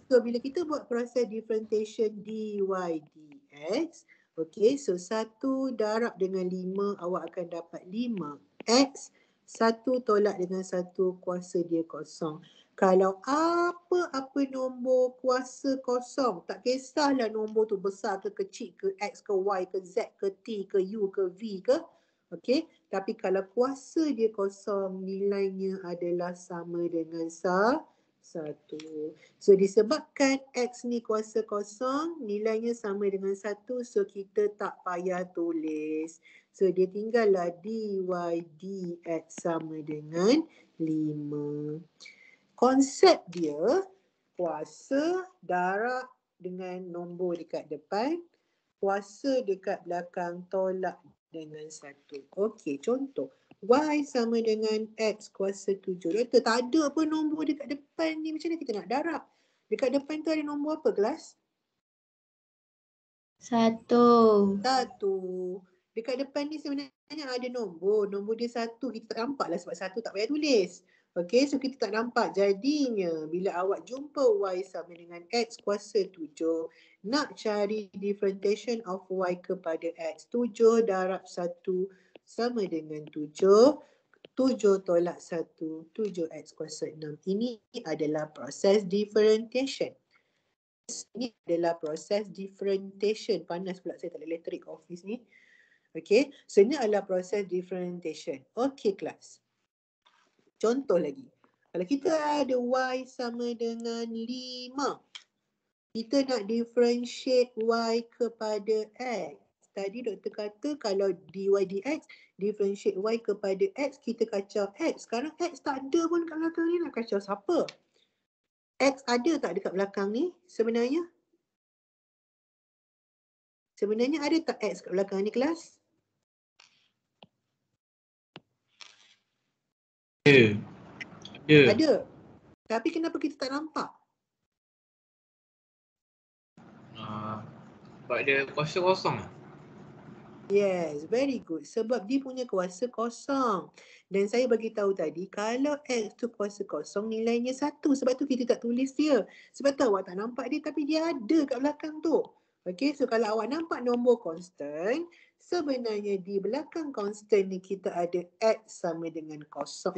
So, bila kita buat proses differentiation dy dx, okay, so 1 darab dengan 5, awak akan dapat 5x. 1 tolak dengan 1, kuasa dia kosong. Kalau apa-apa nombor kuasa kosong, tak kisahlah nombor tu besar ke kecil ke, x ke y ke z ke t ke u ke v ke. Okey, tapi kalau kuasa dia kosong, nilainya adalah sama dengan 1. So disebabkan x ni kuasa kosong, nilainya sama dengan 1, so kita tak payah tulis. So dia tinggallah dy dx sama dengan 5. Konsep dia, kuasa darab dengan nombor dekat depan, kuasa dekat belakang tolak dengan 1. Okey, contoh. Y sama dengan x kuasa 7. Doktor, tak ada apa nombor dekat depan ni. Macam mana kita nak darab? Dekat depan tu ada nombor apa, kelas? 1. Dekat depan ni sebenarnya ada nombor. Nombor dia 1. Kita tak nampak lah sebab 1 tak payah tulis. Okey, so kita tak nampak. Jadinya, bila awak jumpa y sama dengan x kuasa 7, nak cari differentiation of y kepada x. 7 darab 1 sama dengan 7. 7 tolak 1, 7x kuasa 6. Ini adalah proses differentiation. Ini adalah proses differentiation. Panas pula saya tak ada elektrik office ni. Okey, so ini adalah proses differentiation. Okey, kelas. Contoh lagi. Kalau kita ada y sama dengan 5. Kita nak differentiate y kepada x. Tadi doktor kata kalau dy dx, differentiate y kepada x, kita kacau x. Sekarang x tak ada pun kat belakang ni, nak kacau siapa? X ada tak dekat belakang ni sebenarnya? Sebenarnya ada tak x kat belakang ni, kelas? Ada. Tapi kenapa kita tak nampak? Sebab dia kuasa kosong. Yes, very good. Sebab dia punya kuasa kosong. Dan saya bagi tahu tadi, kalau x tu kuasa kosong, nilainya 1. Sebab tu kita tak tulis dia. Sebab tu awak tak nampak dia, tapi dia ada kat belakang tu. Okey, so kalau awak nampak nombor constant, sebenarnya di belakang constant ni kita ada X sama dengan kosong.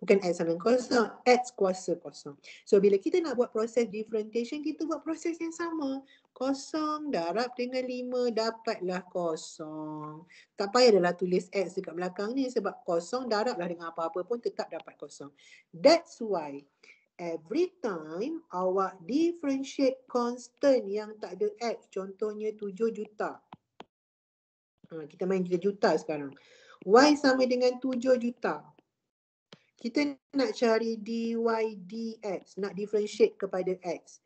Bukan X sama dengan kosong, X kuasa kosong. So bila kita nak buat proses differentiation, kita buat proses yang sama. Kosong darab dengan 5 dapatlah kosong. Tak payah adalah tulis X dekat belakang ni sebab kosong darablah dengan apa-apa pun tetap dapat kosong. That's why every time awak differentiate constant yang tak ada X, contohnya 7 juta. Kita main 3 juta sekarang. Y sama dengan 7 juta. Kita nak cari dy dx, nak differentiate kepada X.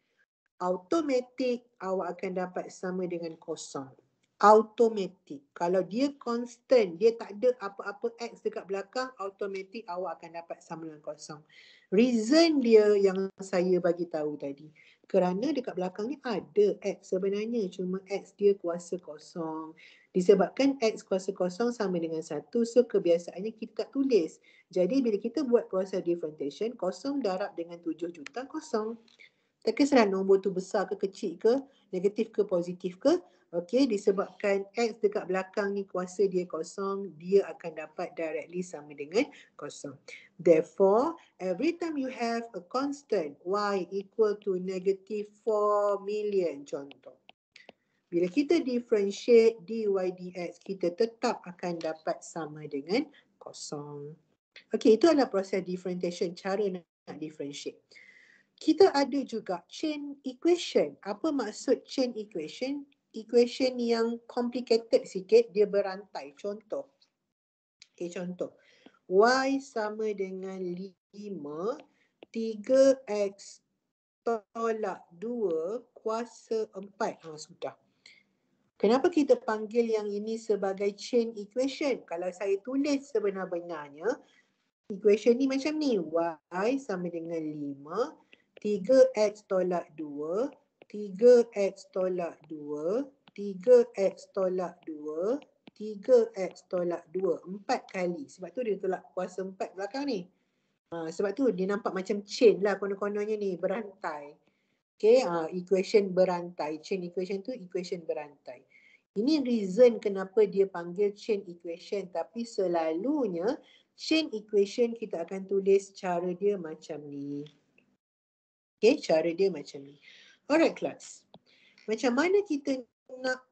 Automatic awak akan dapat sama dengan kosong. Automatic. Kalau dia constant, dia tak ada apa-apa X dekat belakang, automatic awak akan dapat sama dengan kosong. Reason dia yang saya bagi tahu tadi. Kerana dekat belakang ni ada X sebenarnya, cuma X dia kuasa kosong. Disebabkan X kuasa kosong sama dengan 1, so kebiasaannya kita tak tulis. Jadi bila kita buat proses differentiation, kosong darab dengan 7 juta kosong. Tak kisahlah nombor tu besar ke kecil ke, negatif ke positif ke. Okey, disebabkan X dekat belakang ni kuasa dia kosong, dia akan dapat directly sama dengan kosong. Therefore, every time you have a constant Y equal to negative 4 million contoh. Bila kita differentiate dy dx, kita tetap akan dapat sama dengan kosong. Okey, itu adalah proses differentiation, cara nak differentiate. Kita ada juga chain equation. Apa maksud chain equation? Equation yang complicated sikit, dia berantai. Contoh. Okay, contoh. Y sama dengan 5, 3x tolak 2 kuasa 4. Sudah. Kenapa kita panggil yang ini sebagai chain equation? Kalau saya tulis sebenar-benarnya, equation ni macam ni. Y sama dengan 5, 3x tolak 2, 3x tolak 2, 3x tolak 2, 3x tolak 2. 4 kali. Sebab tu dia tolak kuasa 4 belakang ni. Sebab tu dia nampak macam chain lah konon-kononnya ni, berantai. Okay, equation berantai. Chain equation tu equation berantai. Ini reason kenapa dia panggil chain equation. Tapi selalunya chain equation kita akan tulis cara dia macam ni. Okay, cara dia macam ni. Alright class. Macam mana kita nak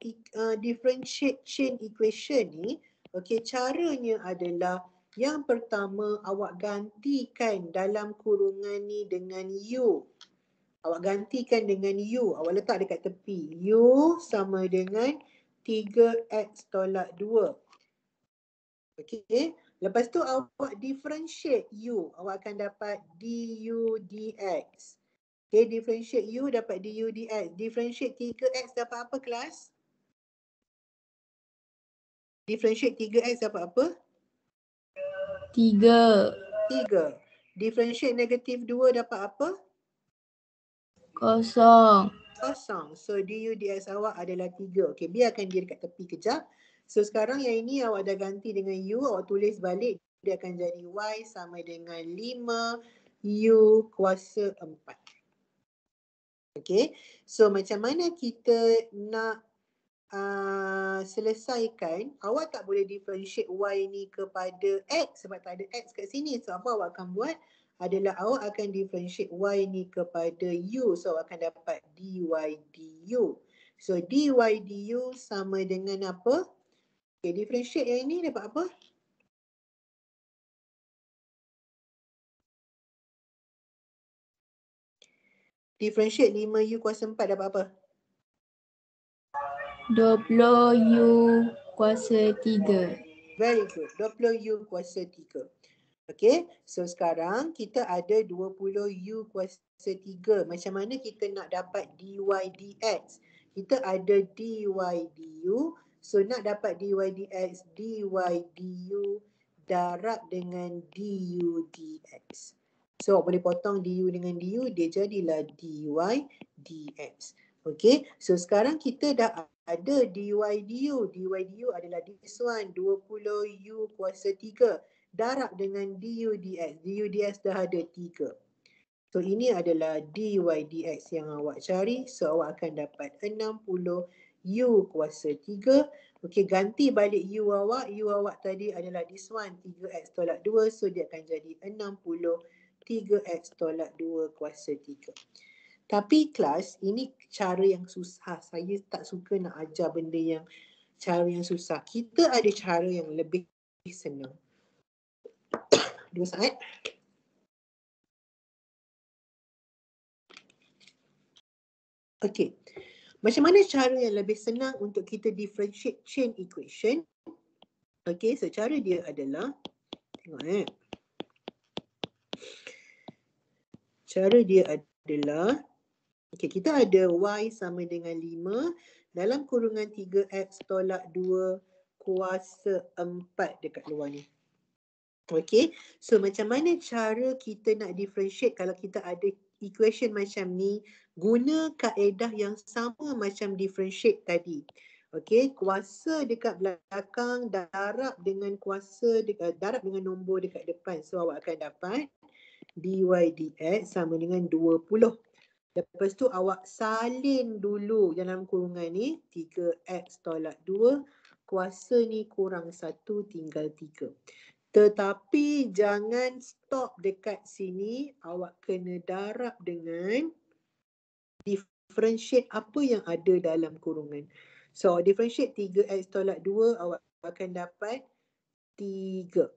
differentiate chain equation ni? Okay, caranya adalah yang pertama awak gantikan dalam kurungan ni dengan U. Awak gantikan dengan U. Awak letak dekat tepi. U sama dengan 3x tolak 2. Okay. Lepas tu awak differentiate U. Awak akan dapat du dx. Okay, differentiate U dapat du dx. Differentiate 3x dapat apa kelas? Differentiate 3x dapat apa? 3. 3. Differentiate negatif 2 dapat apa? 0. 0. So du dx awak adalah 3. Okay, biarkan dia dekat tepi kejap. So sekarang yang ini awak dah ganti dengan U. Awak tulis balik. Dia akan jadi Y sama dengan 5 U kuasa 4. Okay, so macam mana kita nak selesaikan? Awak tak boleh differentiate Y ni kepada X sebab tak ada X kat sini. So apa awak akan buat adalah awak akan differentiate Y ni kepada U. So awak akan dapat dy du. So dy du sama dengan apa? Okay, differentiate yang ini dapat apa? Differentiate 5U kuasa 4 dapat apa? 20U kuasa 3. Very good. 20U kuasa 3. Okay. So sekarang kita ada 20U kuasa 3. Macam mana kita nak dapat dy dx? Kita ada dy du. So nak dapat dy dx, dy du darab dengan du dx. So boleh potong du dengan du, dia jadilah dy dx. Okay, so sekarang kita dah ada dy du. Dy du adalah this one, 20u kuasa 3. Darab dengan du dx. Du dx dah ada 3. So ini adalah dy dx yang awak cari. So awak akan dapat 60 u kuasa 3. Okey, ganti balik u awak. U awak tadi adalah this one 3x tolak 2. So dia akan jadi 60 3x tolak 2 kuasa 3. Tapi kelas, ini cara yang susah. Saya tak suka nak ajar benda yang cara yang susah. Kita ada cara yang lebih senang. 2 saat. Okey. Macam mana cara yang lebih senang untuk kita differentiate chain equation? Okey, so cara dia adalah, tengok cara dia adalah, okey, kita ada y sama dengan 5 dalam kurungan 3x tolak 2 kuasa 4 dekat luar ni. Okey, so macam mana cara kita nak differentiate kalau kita ada equation macam ni, guna kaedah yang sama macam differentiate tadi. Okey, kuasa dekat belakang darab dengan kuasa darab dengan nombor dekat depan. So awak akan dapat dy dx sama dengan 20. Lepas tu awak salin dulu dalam kurungan ni 3x tolak 2 kuasa ni kurang 1 tinggal 3. Tetapi jangan stop dekat sini. Awak kena darab dengan differentiate apa yang ada dalam kurungan. So differentiate 3x tolak 2 awak akan dapat 3.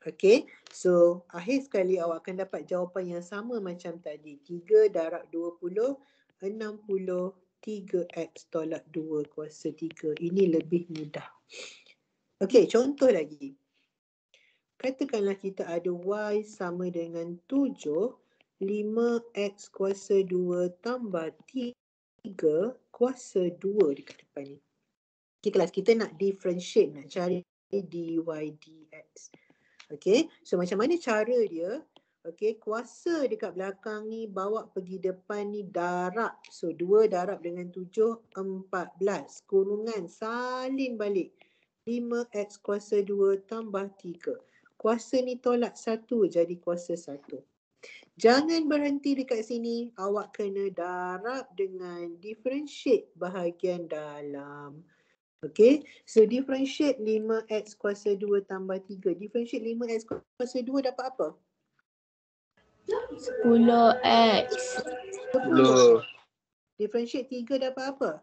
Okay, so akhir sekali awak akan dapat jawapan yang sama macam tadi. 3 darab 20, 60, 3x tolak 2 kuasa 3. Ini lebih mudah. Okay, contoh lagi. Katakanlah kita ada y sama dengan 7, 5x kuasa 2 tambah 3 kuasa 2 dekat depan ni. Okay, kelas kita nak differentiate, nak cari dy dx. Okay, so macam mana cara dia? Okay, kuasa dekat belakang ni bawa pergi depan ni darab. So 2 darab dengan 7, 14. Kurungan salin balik. 5x kuasa 2 tambah 3. Kuasa ni tolak 1 jadi kuasa 1. Jangan berhenti dekat sini. Awak kena darab dengan differentiate bahagian dalam. Okay, so differentiate 5x kuasa 2 tambah 3. Differentiate 5x kuasa 2 dapat apa? 10x. 10. Differentiate 3 dapat apa?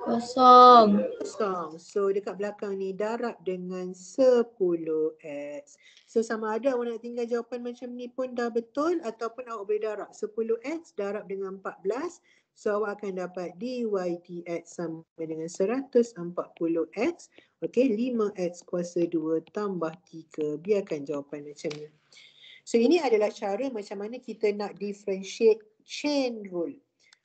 Kosong. Kosong. So dekat belakang ni darab dengan 10x. So sama ada awak nak tinggal jawapan macam ni pun dah betul ataupun awak boleh darab 10x darab dengan 14. So awak akan dapat dy dx sama dengan 140x. Okey, 5x kuasa 2 tambah 3. Biarkan jawapan macam ni. So ini adalah cara macam mana kita nak differentiate chain rule.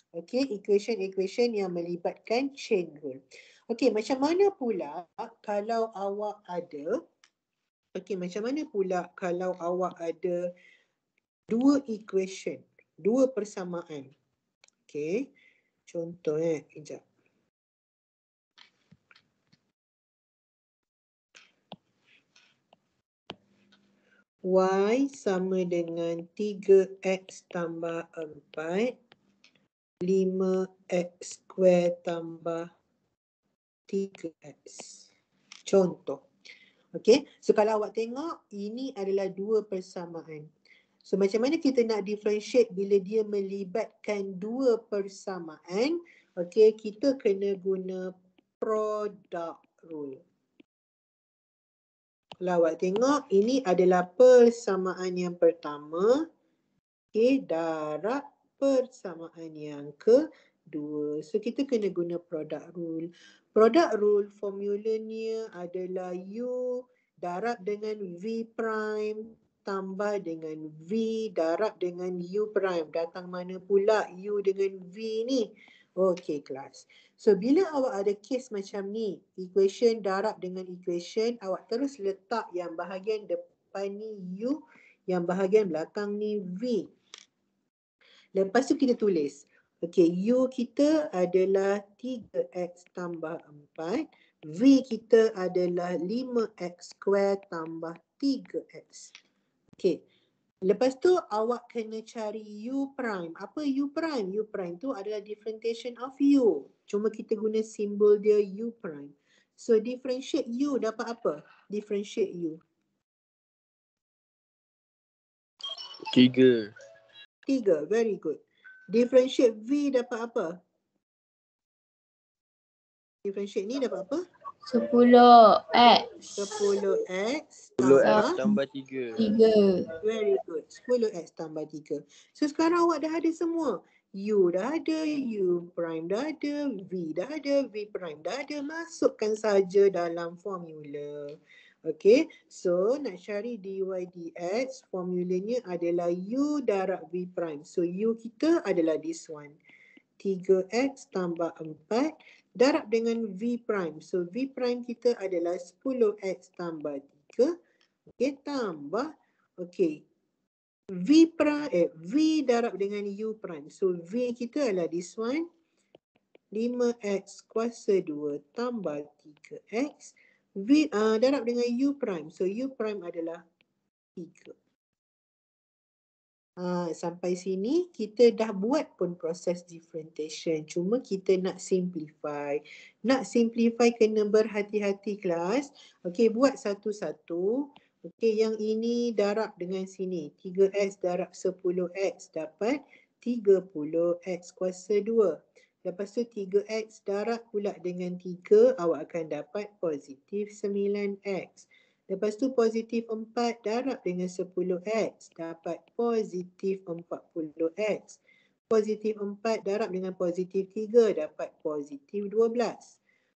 Okey, equation yang melibatkan chain rule. Okey, macam mana pula kalau awak ada, dua equation, dua persamaan. Okey, contoh kejap. Y sama dengan 3x tambah 4. 5x square tambah 3x. Contoh. Okey, so kalau awak tengok, ini adalah dua persamaan. So macam mana kita nak differentiate bila dia melibatkan dua persamaan? Okey, kita kena guna product rule. Kalau awak tengok, ini adalah persamaan yang pertama. Okey, darab persamaan yang kedua. So kita kena guna product rule. Product rule formulanya adalah U darab dengan V prime tambah dengan V darab dengan U prime. Datang mana pula U dengan V ni? Okey kelas. So bila awak ada case macam ni, equation darab dengan equation, awak terus letak yang bahagian depan ni U, yang bahagian belakang ni V. Lepas tu kita tulis. Okey, U kita adalah 3x tambah 4. V kita adalah 5x square tambah 3x. Okey. Lepas tu awak kena cari U prime. Apa U prime? U prime tu adalah differentiation of U. Cuma kita guna simbol dia U prime. So differentiate U dapat apa? Differentiate U. 3. 3. Very good. Differentiate V dapat apa? Differentiate ni dapat apa? 10x 10x 10x tambah tambah 3. 3. very good. 10x tambah 3. So sekarang awak dah ada semua. U dah ada, U prime dah ada, V dah ada, V prime dah ada. Masukkan saja dalam formula. Okay, so nak cari dy dx, formulanya adalah U darab V prime. So U kita adalah this one. 3x tambah 4 darab dengan V prime. So V prime kita adalah 10x tambah 3. Okay, tambah. Okay. V darab dengan U prime. So V kita adalah this one. 5x kuasa 2 tambah 3x. V darab dengan U prime. So U prime adalah 3. Sampai sini kita dah buat pun proses differentiation. Cuma kita nak simplify. Nak simplify kena berhati-hati kelas. Okey, buat satu-satu. Okey, yang ini darab dengan sini. 3x darab 10x dapat 30x kuasa 2. Lepas tu 3x darab pula dengan 3, awak akan dapat positif 9x. Lepas tu positif 4 darab dengan 10x dapat positif 40x. Positif 4 darab dengan positif 3 dapat positif 12.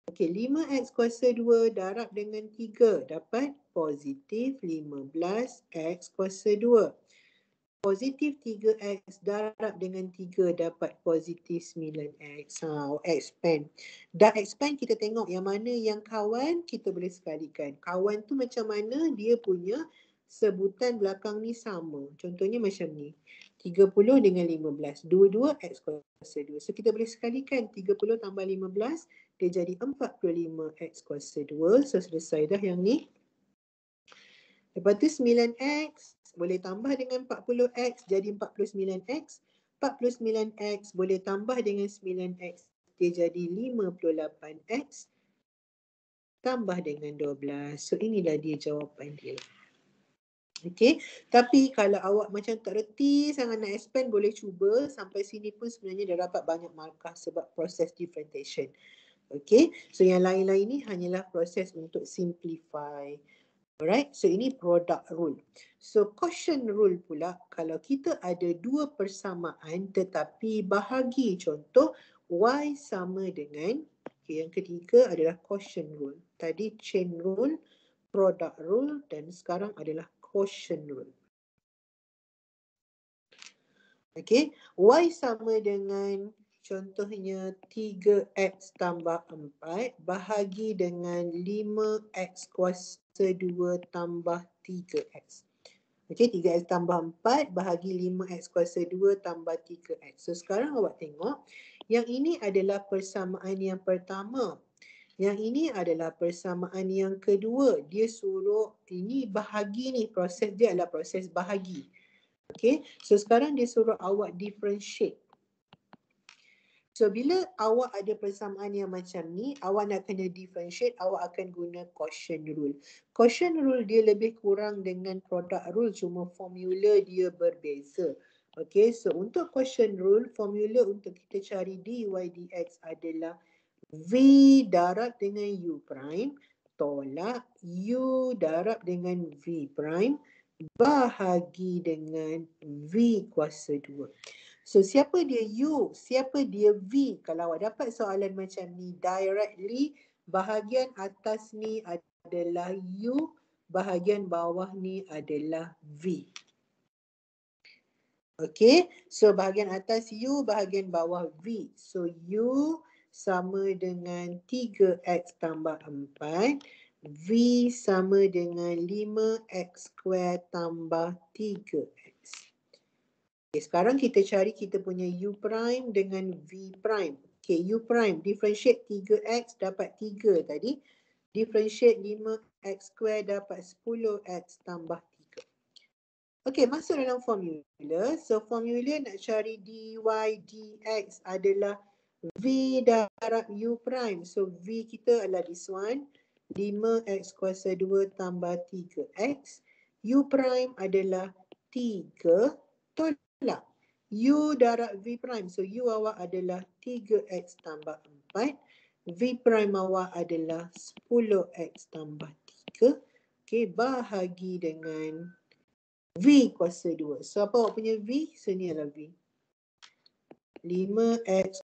Okey, 5x kuasa 2 darab dengan 3 dapat positif 15x kuasa 2. Positif 3x darab dengan 3 dapat positif 9x. Expand. Dah expand, kita tengok yang mana yang kawan, kita boleh sekalikan. Kawan tu macam mana dia punya sebutan belakang ni sama. Contohnya macam ni. 30 dengan 15. Dua-dua x kuasa 2. So kita boleh sekalikan. 30 tambah 15, dia jadi 45x kuasa 2. So selesai dah yang ni. Lepas tu 9x boleh tambah dengan 40x jadi 49x. 49x boleh tambah dengan 9x, dia jadi 58x tambah dengan 12. So inilah dia jawapan dia. Okey, tapi kalau awak macam tak reti sangat nak expand, boleh cuba. Sampai sini pun sebenarnya dah dapat banyak markah sebab proses differentiation. Okey, so yang lain-lain ni hanyalah proses untuk simplify. Alright, so ini product rule. So quotient rule pula, kalau kita ada dua persamaan tetapi bahagi, contoh y sama dengan, okay, yang ketiga adalah quotient rule. Tadi chain rule, product rule dan sekarang adalah quotient rule. Okay, y sama dengan contohnya 3x tambah 4 bahagi dengan 5x kuasa 2 tambah 3x. Okey, 3x tambah 4 bahagi 5x kuasa 2 tambah 3x. So sekarang awak tengok, yang ini adalah persamaan yang pertama. Yang ini adalah persamaan yang kedua. Dia suruh ini bahagi ni, proses dia adalah proses bahagi. Okey, so sekarang dia suruh awak differentiate. So bila awak ada persamaan yang macam ni, awak nak kena differentiate, awak akan guna quotient rule. Quotient rule dia lebih kurang dengan product rule, cuma formula dia berbeza. Okay, so untuk quotient rule, formula untuk kita cari dy dx adalah v darab dengan u prime tolak u darab dengan v prime bahagi dengan v kuasa 2. So siapa dia U, siapa dia V? Kalau awak dapat soalan macam ni directly, bahagian atas ni adalah U, bahagian bawah ni adalah V. Okay, so bahagian atas U, bahagian bawah V. So U sama dengan 3x tambah 4, V sama dengan 5x square tambah 3x. Okay, sekarang kita cari kita punya U prime dengan V prime. Okay, U prime, differentiate 3x dapat 3 tadi. Differentiate 5x square dapat 10x tambah 3. Okey, masuk dalam formula. So formula nak cari dy dx adalah v darab u prime. So v kita adalah this one, 5x kuasa 2 tambah 3x. U prime adalah 3, tolak. U darab v prime. So u awak adalah 3x tambah 4. V prime awak adalah 10x tambah 3. Okey, bahagi dengan V kuasa 2. So apa awak punya V? So ni adalah V. 5x.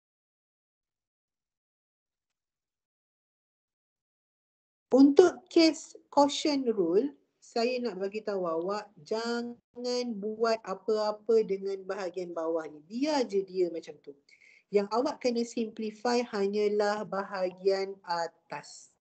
Untuk case quotient rule, saya nak bagi tahu awak jangan buat apa-apa dengan bahagian bawah ni. Biar je dia macam tu. Yang awak kena simplify hanyalah bahagian atas.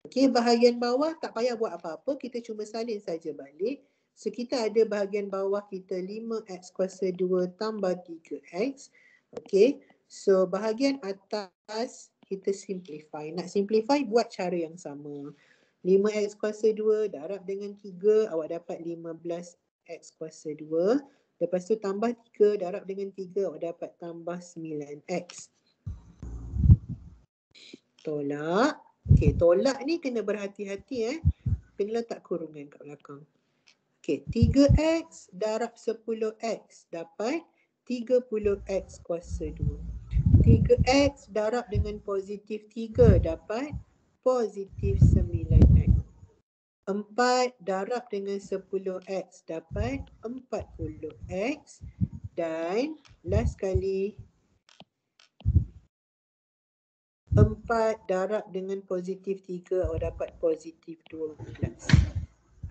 Okey, bahagian bawah tak payah buat apa-apa. Kita cuma salin saja balik. So kita ada bahagian bawah kita 5x kuasa 2 tambah 3x. Okey. So bahagian atas kita simplify. Nak simplify buat cara yang sama. 5x kuasa 2 darab dengan 3 awak dapat 15x kuasa 2. Lepas tu tambah 3 darab dengan 3 awak dapat tambah 9x. Tolak. Okey, tolak ni kena berhati-hati kena letak kurungan kat belakang. Okey, 3x darab 10x dapat 30x kuasa 2. 3x darab dengan positif 3 dapat positif 9x. 4 darab dengan 10x dapat 40x. Dan last kali 4 darab dengan positif 3 awak dapat positif 12.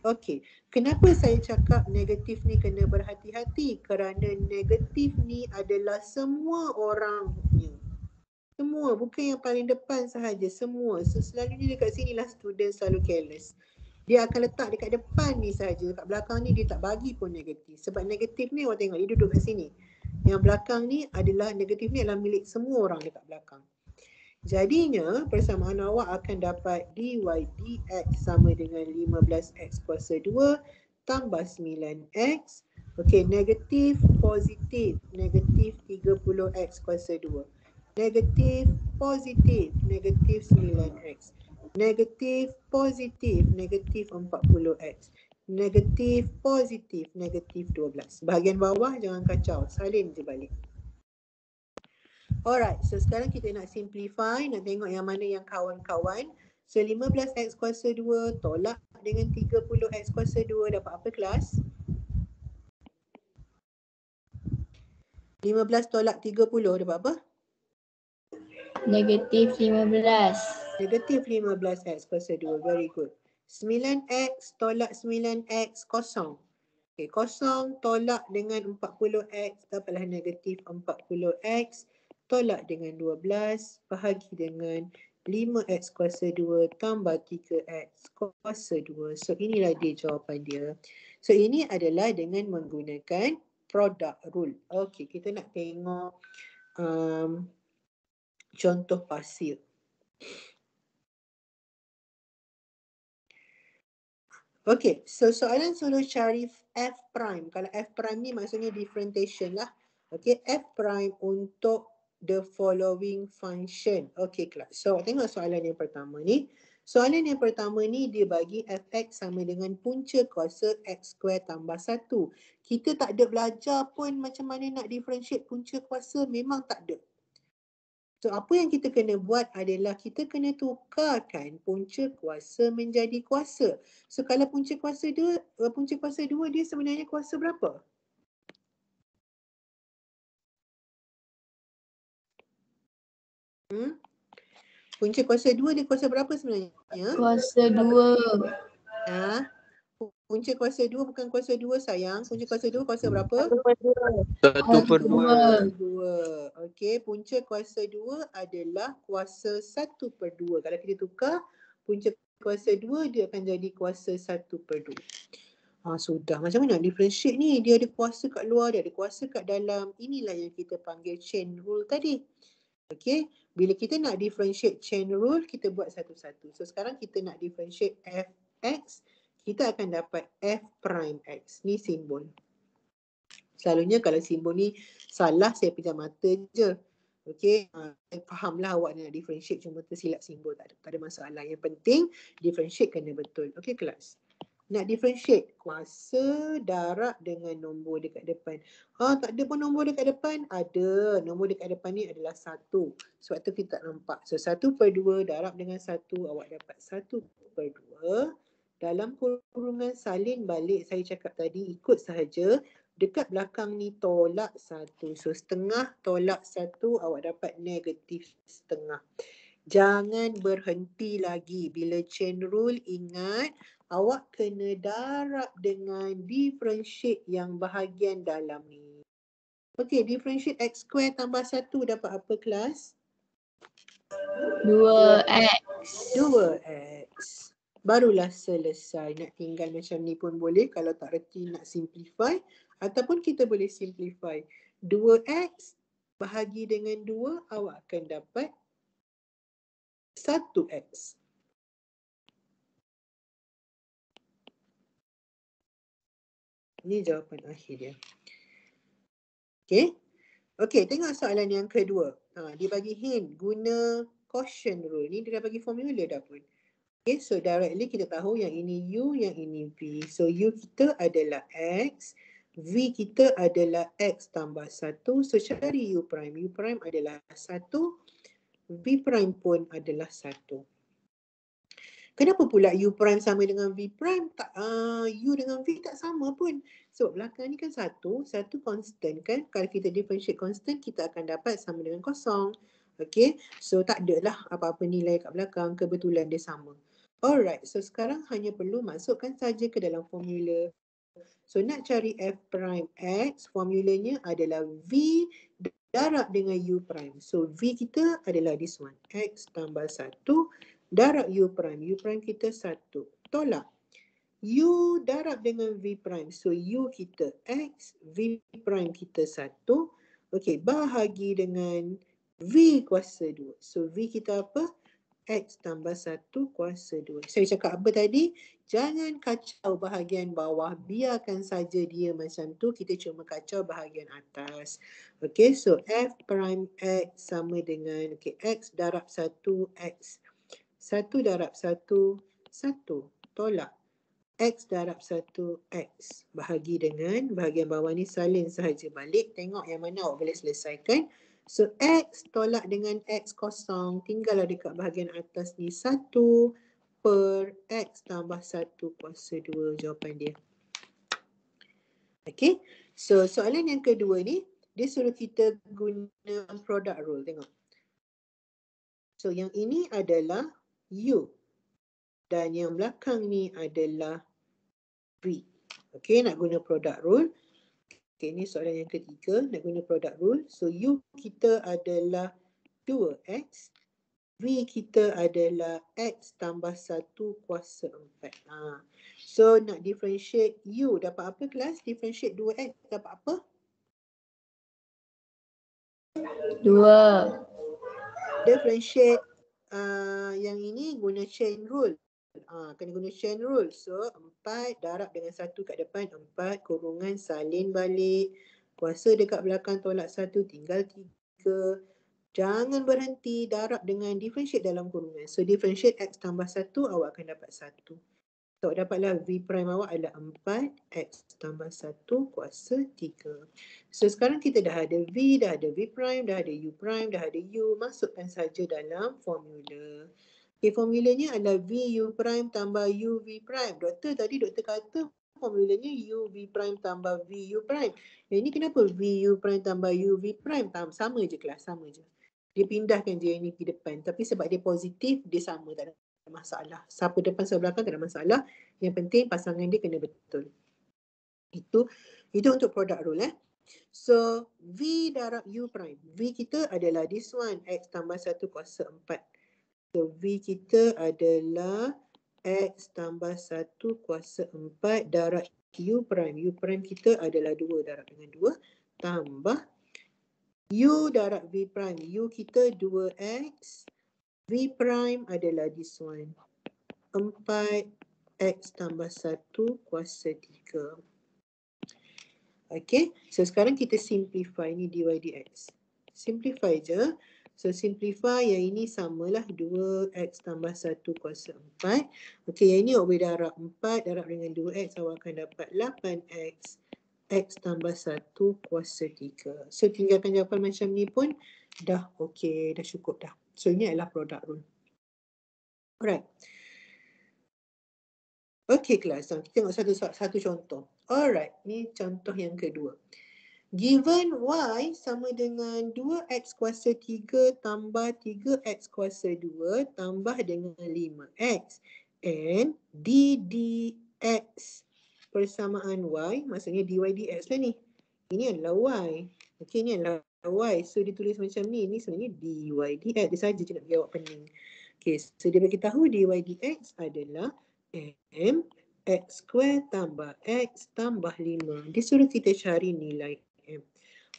Okey, kenapa saya cakap negatif ni kena berhati-hati? Kerana negatif ni adalah semua orang punya. Semua, bukan yang paling depan sahaja, semua. So selalunya dekat sini lah student selalu careless. Dia akan letak dekat depan ni sahaja, dekat belakang ni dia tak bagi pun negatif. Sebab negatif ni awak tengok dia duduk kat sini. Yang belakang ni adalah negatif ni adalah milik semua orang dekat belakang. Jadinya persamaan awak akan dapat dy dx sama dengan 15x kuasa 2 tambah 9x. Okey, negatif, positif, negatif 30x kuasa 2. Negatif, positif, negatif 9x. Negatif, positif, negatif 40x. Negatif, positif, negatif 12. Bahagian bawah jangan kacau, salin je balik. Alright, so sekarang kita nak simplify, nak tengok yang mana yang kawan-kawan. So 15x kuasa 2 tolak dengan 30x kuasa 2 dapat apa kelas? 15 tolak 30 dapat apa? Negatif 15. Negatif 15x kuasa 2, very good. 9x tolak 9x kosong. Okay, kosong tolak dengan 40x dapatlah negatif 40x. Tolak dengan 12 bahagi dengan 5x kuasa 2 tambah 3x kuasa 2. So inilah dia jawapan dia. So ini adalah dengan menggunakan product rule. Okey, kita nak tengok contoh pasir. Okey, so soalan suruh cari f prime. Kalau f prime ni maksudnya differentiation lah. Okey, f prime untuk the following function. Okey kelas. So tengok soalan yang pertama ni. Soalan yang pertama ni dia bagi fx sama dengan punca kuasa x square tambah 1. Kita tak ada belajar pun macam mana nak differentiate punca kuasa, memang tak ada. So apa yang kita kena buat adalah kita kena tukarkan punca kuasa menjadi kuasa. So kalau punca kuasa 2 dia sebenarnya kuasa berapa? Punca kuasa 2 dia kuasa berapa sebenarnya? Kuasa 2. Punca kuasa 2 bukan kuasa 2 sayang. Punca kuasa 2 kuasa berapa? 1/2. Okey, punca kuasa 2 adalah kuasa 1/2. Kalau kita tukar punca kuasa 2 dia akan jadi kuasa 1/2. Sudah. Macam mana nak differentiate ni? Dia ada kuasa kat luar, dia ada kuasa kat dalam. Inilah yang kita panggil chain rule tadi. Okey, bila kita nak differentiate chain rule, kita buat satu-satu. So sekarang kita nak differentiate fx, kita akan dapat F prime X. Ni simbol. Selalunya kalau simbol ni salah, saya pejam mata je. Okey, saya fahamlah awak nak differentiate, cuma tersilap simbol, tak ada masalah. Yang penting differentiate kena betul. Okey kelas. Nak differentiate kuasa darab dengan nombor dekat depan. Tak ada pun nombor dekat depan? Ada. Nombor dekat depan ni adalah 1. Sebab tu kita tak nampak. So 1/2 darab dengan 1, awak dapat 1/2. Dalam kurungan salin balik, saya cakap tadi ikut sahaja. Dekat belakang ni tolak 1. So setengah tolak 1, awak dapat negatif setengah. Jangan berhenti lagi. Bila chain rule, ingat awak kena darab dengan differentiate yang bahagian dalam ni. Okey, differentiate x square tambah 1 dapat apa kelas? 2x. 2x. Barulah selesai. Nak tinggal macam ni pun boleh. Kalau tak reti nak simplify. Ataupun kita boleh simplify. 2x bahagi dengan 2, awak akan dapat 1x. Ini jawapan akhir dia. Okey. Okey, tengok soalan yang kedua. Dia bagi hint guna quotient rule. Ni dia dah bagi formula dah pun. Okey, so directly kita tahu yang ini U, yang ini V. So U kita adalah X, V kita adalah X tambah 1. So cari U prime. U prime adalah 1, V prime pun adalah 1. Kenapa pula U prime sama dengan V prime? U dengan V tak sama pun. Sebab belakang ni kan 1 constant kan. Kalau kita differentiate constant, kita akan dapat sama dengan kosong. Okay, so tak adalah apa-apa nilai kat belakang. Kebetulan dia sama. Alright, so sekarang hanya perlu masukkan saja ke dalam formula. So nak cari F prime X, formulanya adalah V darab dengan U prime. So V kita adalah this one. X tambah 1 darab U prime. U prime kita 1. Tolak. U darab dengan V prime. So U kita X, V prime kita 1. Okey, bahagi dengan V kuasa 2. So V kita apa? X tambah 1 kuasa 2. Saya cakap apa tadi? Jangan kacau bahagian bawah. Biarkan saja dia macam tu. Kita cuma kacau bahagian atas. Okey, so F prime X sama dengan X darab 1 X. 1 darab 1, 1. Tolak. X darab 1, X. Bahagi dengan bahagian bawah ni salin sahaja balik. Tengok yang mana awak boleh selesaikan. So, X tolak dengan X kosong. Tinggallah dekat bahagian atas ni 1 per X tambah 1 kuasa 2. Jawapan dia. Okay. So, soalan yang kedua ni, dia suruh kita guna product rule. Tengok. So, yang ini adalah U. Dan yang belakang ni adalah V. Okey, nak guna product rule. Okey, ini soalan yang ketiga. Nak guna product rule. So, U kita adalah 2X. V kita adalah X tambah 1 kuasa 4. So, nak differentiate U. Dapat apa kelas? Differentiate 2X dapat apa? 2. Differentiate yang ini guna chain rule. Kena guna chain rule. So 4 darab dengan 1 kat depan, 4 kurungan salin balik. Kuasa dekat belakang tolak 1 tinggal 3. Jangan berhenti, darab dengan differentiate dalam kurungan. So differentiate X tambah 1, awak akan dapat 1. So dapatlah V prime awak adalah 4 X tambah 1 kuasa 3. So sekarang kita dah ada V, dah ada V prime, dah ada U prime, dah ada U. Masukkan saja dalam formula. Okay, formulanya adalah V U prime tambah U V prime. Doktor kata formulanya U V prime tambah V U prime. Yang ini kenapa V U prime tambah U V prime? Sama je kelas, sama je. Dia pindahkan je yang ini ke depan. Tapi sebab dia positif, dia sama, tak ada masalah. Siapa depan, siapa belakang tak ada masalah. Yang penting pasangan dia kena betul. Itu untuk product rule. So, V darab U prime. V kita adalah this one. X tambah 1 kuasa 4. So, V kita adalah X tambah 1 kuasa 4 darab U prime. U prime kita adalah 2 darab dengan 2. Tambah U darab V prime. U kita 2X. V prime adalah this one. 4 X tambah 1 kuasa 3. Okay, so sekarang kita simplify ni dy dx. Simplify je. So simplify yang ini samalah 2x tambah 1 kuasa 4. Okay, yang ini awak boleh darab 4, darab dengan 2x, awak akan dapat 8x. X tambah 1 kuasa 3. So tinggalkan jawapan macam ni pun dah okay, dah cukup dah. So ini adalah product rule. Alright. Okay kelas, kita tengok satu contoh. Alright, ni contoh yang kedua. Given y sama dengan 2x kuasa 3 tambah 3x kuasa 2 tambah dengan 5x. And d dx persamaan y, maksudnya dy dx lah ni. Ini adalah y. Okay, ini adalah y. So dia tulis macam ni. Ini sebenarnya dy dx. Dia saja je nak jawab pening. Okay, so dia bagi tahu dy dx adalah m x square tambah x tambah 5. Dia suruh kita cari nilai m.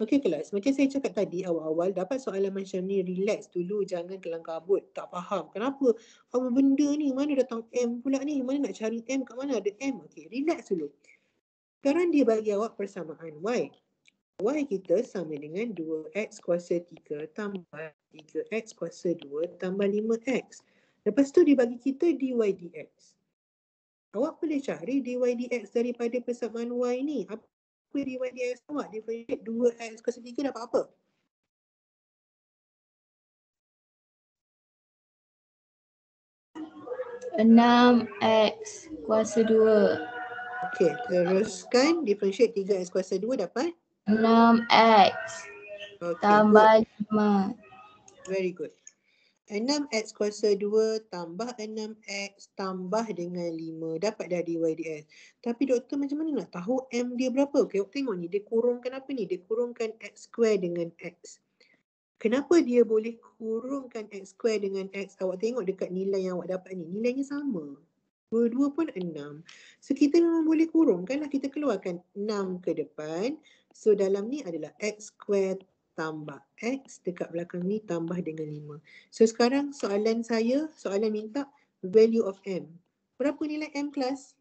Okey kelas, macam saya cakap tadi awal-awal, dapat soalan macam ni, relax dulu, jangan kelang kabut, tak faham. Kenapa? Apa benda ni? Mana datang m pula ni? Mana nak cari m? Kat mana ada m? Okey, relax dulu. Sekarang dia bagi awak persamaan y. Y kita sama dengan 2x kuasa 3 tambah 3x kuasa 2 tambah 5x. Lepas tu dia bagi kita dy dx. Awak boleh cari dy dx daripada persamaan y ni. Apa dy dx awak? Differentiate 2x kuasa 3 dapat apa? Enam X kuasa 2. Okey, teruskan differentiate 3x kuasa 2 dapat? 6X Okey, tambah good. 5. Very good. 6x kuasa 2 tambah 6x tambah dengan 5. Dapat dah dy dx. Tapi doktor macam mana nak tahu m dia berapa? Okey, tengok ni. Dia kurungkan apa ni? Dia kurungkan x square dengan x. Kenapa dia boleh kurungkan x square dengan x? Awak tengok dekat nilai yang awak dapat ni. Nilainya sama. Dua-dua pun 6. So kita memang boleh kurungkan lah. Kita keluarkan 6 ke depan. So dalam ni adalah x square tambah x, dekat belakang ni tambah dengan 5. So sekarang soalan saya, soalan minta value of m. Berapa nilai m kelas?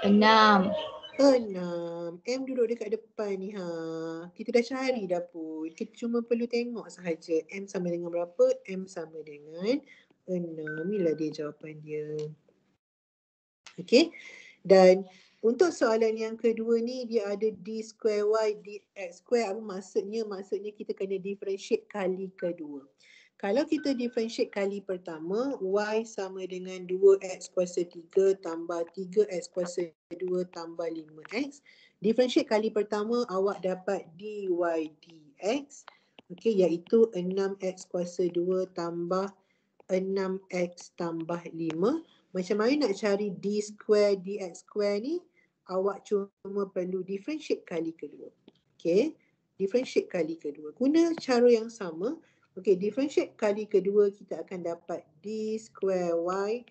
6. 6. M duduk dekat depan ni ha. Kita dah cari dah pun. Kita cuma perlu tengok sahaja. M sama dengan berapa? M sama dengan 6. Inilah dia jawapan dia. Okey. Dan untuk soalan yang kedua ni dia ada d square y dx square. Apa maksudnya? Maksudnya kita kena differentiate kali kedua. Kalau kita differentiate kali pertama, y sama dengan 2x kuasa 3 tambah 3x kuasa 2 tambah 5x. Differentiate kali pertama awak dapat dy dx. Okey, iaitu 6x kuasa 2 tambah 6x tambah 5. Macam mana nak cari d square dx square ni? Awak cuma perlu differentiate kali kedua. Okey, differentiate kali kedua. Guna cara yang sama. Okey, differentiate kali kedua kita akan dapat d square y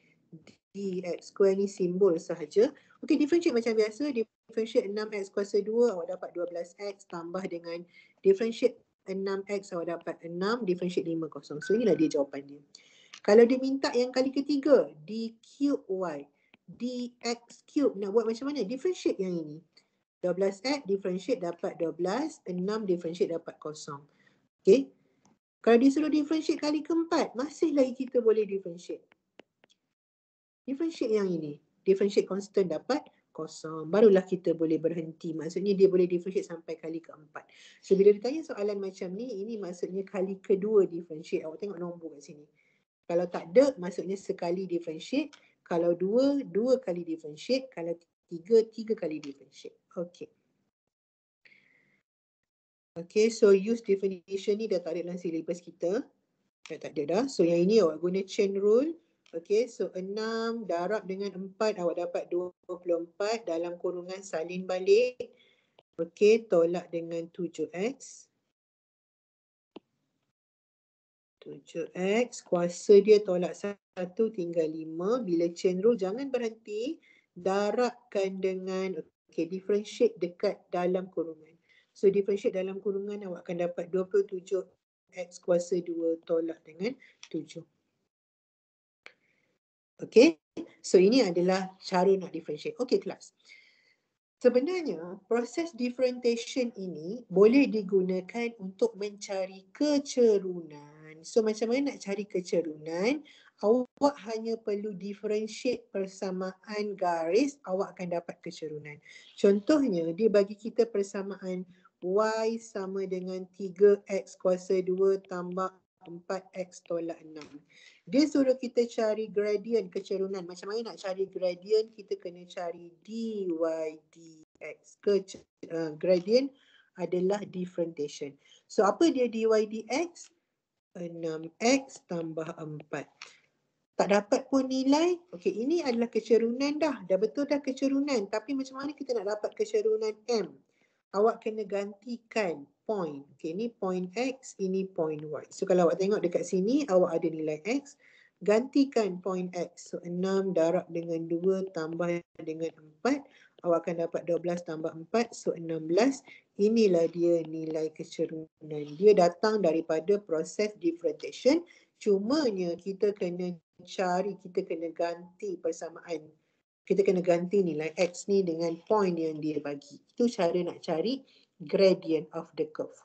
dx square ni simbol sahaja. Okey, differentiate macam biasa. Differentiate 6x kuasa 2 awak dapat 12x tambah dengan differentiate 6x awak dapat 6, differentiate 5 kosong. So inilah dia jawapan dia. Kalau dia minta yang kali ketiga, d cube y dx cube, nak buat macam mana? Differentiate yang ini. 12x differentiate dapat 12, 6 differentiate dapat kosong. Okay. Kalau disuruh differentiate kali keempat, masih lagi kita boleh differentiate. Differentiate yang ini. Differentiate constant dapat kosong. Barulah kita boleh berhenti. Maksudnya dia boleh differentiate sampai kali keempat. So bila ditanya soalan macam ni, ini maksudnya kali kedua differentiate. Awak tengok nombor kat sini. Kalau tak ada, maksudnya sekali differentiate. Kalau dua, dua kali differentiate. Kalau tiga, tiga kali differentiate. Okay. Okay, so use definition ni dah tak ada dalam syllabus kita. Dah tak ada dah. So yang ini awak guna chain rule. Okay, so 6 darab dengan 4, awak dapat 24 dalam kurungan salin balik. Okay, tolak dengan 7x. 7x, kuasa dia tolak 1 tinggal 5. Bila chain rule jangan berhenti. Darabkan dengan, okay, differentiate dekat dalam kurungan. So differentiate dalam kurungan awak akan dapat 27x X kuasa 2 tolak dengan 7. Okay, so ini adalah cara nak differentiate. Okay kelas. Sebenarnya proses differentiation ini boleh digunakan untuk mencari kecerunan. So macam mana nak cari kecerunan? Awak hanya perlu differentiate persamaan garis, awak akan dapat kecerunan. Contohnya dia bagi kita persamaan Y sama dengan 3X kuasa 2 tambah 4X tolak 6. Dia suruh kita cari gradient kecerunan. Macam mana nak cari gradient? Kita kena cari dy dx. Gradient adalah differentiation. So apa dia dy dx? 6x tambah 4. Tak dapat pun nilai. Okey, ini adalah kecerunan dah. Dah betul dah kecerunan. Tapi macam mana kita nak dapat kecerunan M? Awak kena gantikan point. Okey, ni point X, ini point Y. So kalau awak tengok dekat sini, awak ada nilai X. Gantikan point X. So 6 darab dengan 2 tambah dengan 4. Awak akan dapat 12 tambah 4. So 16. Inilah dia nilai kecerunan. Dia datang daripada proses differentiation. Cumanya kita kena cari, kita kena ganti persamaan. Kita kena ganti nilai X ni dengan point yang dia bagi. Itu cara nak cari gradient of the curve.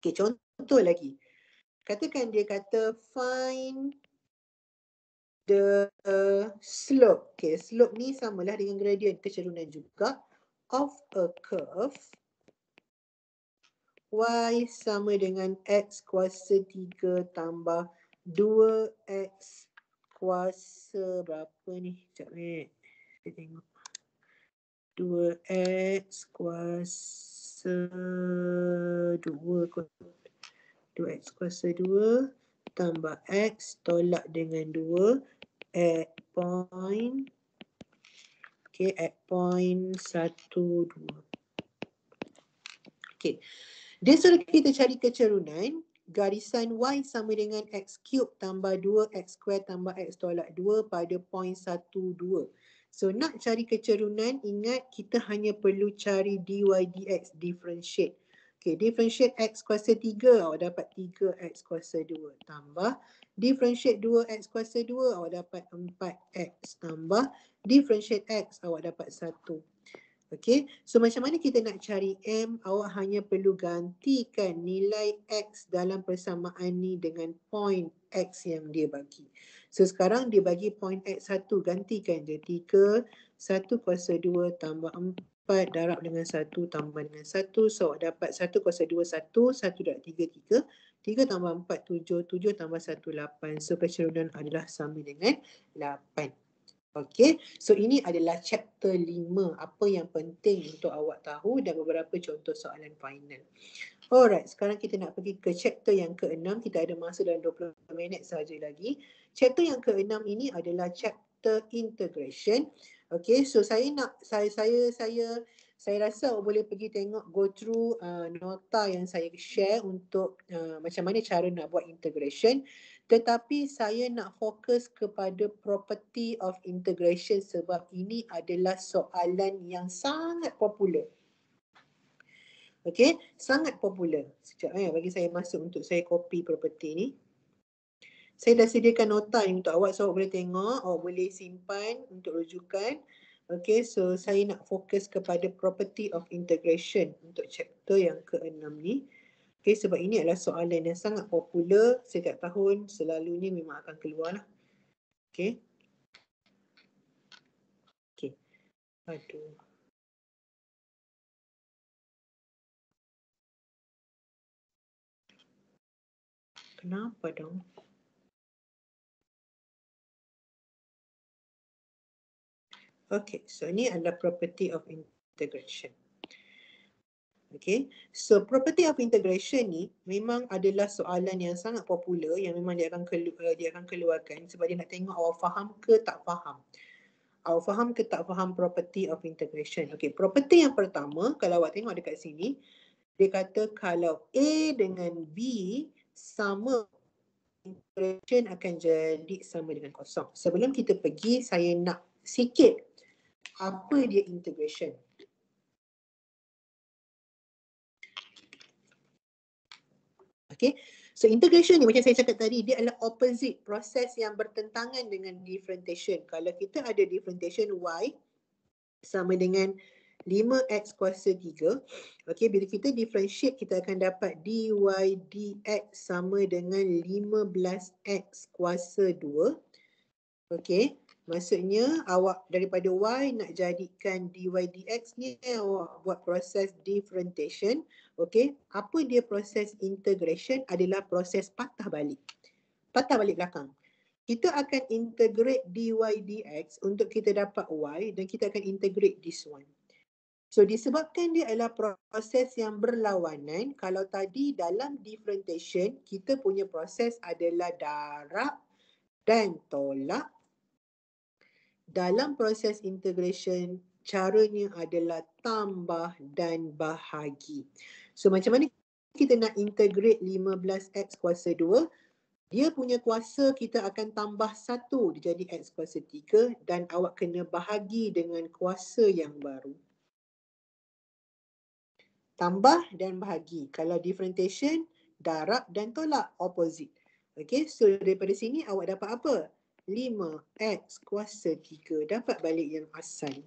Okay, contoh lagi. Katakan dia kata find the slope. Okay, slope ni samalah dengan gradient kecerunan juga of a curve Y sama dengan X kuasa 3 tambah 2X kuasa berapa ni? Sekejap ni. Kita tengok. 2X kuasa 2. 2X kuasa 2 tambah X tolak dengan 2 at point. Okay, at point 1, 2. Okay. Dia suruh kita cari kecerunan garisan Y sama dengan X cube tambah 2X square tambah X tolak 2 pada point 1, 2. So nak cari kecerunan, ingat kita hanya perlu cari dy dx, differentiate. Okay, differentiate X kuasa 3, awak dapat 3X kuasa 2 tambah. Differentiate 2X kuasa 2, awak dapat 4X tambah. Differentiate X, awak dapat 1. Okay, so macam mana kita nak cari M? Awak hanya perlu gantikan nilai X dalam persamaan ni dengan point X yang dia bagi. So sekarang dia bagi point X1, gantikan je 3, 1 kuasa 2 tambah 4 darab dengan 1 tambah dengan 1. So awak dapat 1 kuasa 2, 1, 1 darab 3, 3. 3 tambah 4, 7, 7 tambah 1, 8. So kecerunan adalah sama dengan 8. Okay, so ini adalah chapter 5. Apa yang penting untuk awak tahu dan beberapa contoh soalan final. Alright, sekarang kita nak pergi ke chapter yang ke-6. Kita ada masa dalam 20 minit sahaja lagi. Chapter yang ke-6 ini adalah chapter integration. Okay, so saya rasa awak boleh pergi tengok, go through nota yang saya share untuk macam mana cara nak buat integration. Tetapi saya nak fokus kepada property of integration sebab ini adalah soalan yang sangat popular. Okey, sangat popular. Sekejap bagi saya masuk untuk saya copy property ni. Saya dah sediakan nota ni untuk awak, so awak boleh tengok, awak boleh simpan untuk rujukan. Okey, so saya nak fokus kepada property of integration untuk chapter yang ke-6 ni. Okay, sebab ini adalah soalan yang sangat popular setiap tahun, selalunya memang akan keluar lah. Okay. Okay. Aduh. Kenapa dong? Okay, so ini adalah property of integration. Okay, so property of integration ni memang adalah soalan yang sangat popular yang memang dia akan keluarkan sebab dia nak tengok awak faham ke tak faham. Awak faham ke tak faham property of integration. Okay, property yang pertama, kalau awak tengok dekat sini, dia kata kalau A dengan B sama, integration akan jadi sama dengan kosong. Sebelum kita pergi, saya nak sikit apa dia integration. Okay, so integration ni macam saya cakap tadi, dia adalah opposite, proses yang bertentangan dengan differentiation. Kalau kita ada differentiation y sama dengan 5x kuasa 3. Okay, bila kita differentiate, kita akan dapat dy dx sama dengan 15x kuasa 2. Okay, maksudnya awak daripada y nak jadikan dy dx ni, awak buat proses differentiation. Okay, apa dia proses integration? Adalah proses patah balik. Patah balik belakang. Kita akan integrate dy dx untuk kita dapat y dan kita akan integrate this one. So disebabkan dia adalah proses yang berlawanan, kalau tadi dalam differentiation kita punya proses adalah darab dan tolak, dalam proses integration caranya adalah tambah dan bahagi. So macam mana kita nak integrate 15x kuasa 2? Dia punya kuasa kita akan tambah 1, dia jadi x kuasa 3 dan awak kena bahagi dengan kuasa yang baru. Tambah dan bahagi. Kalau differentiation, darab dan tolak, opposite. Okay, so daripada sini awak dapat apa? 5x kuasa 3. Dapat balik yang asal.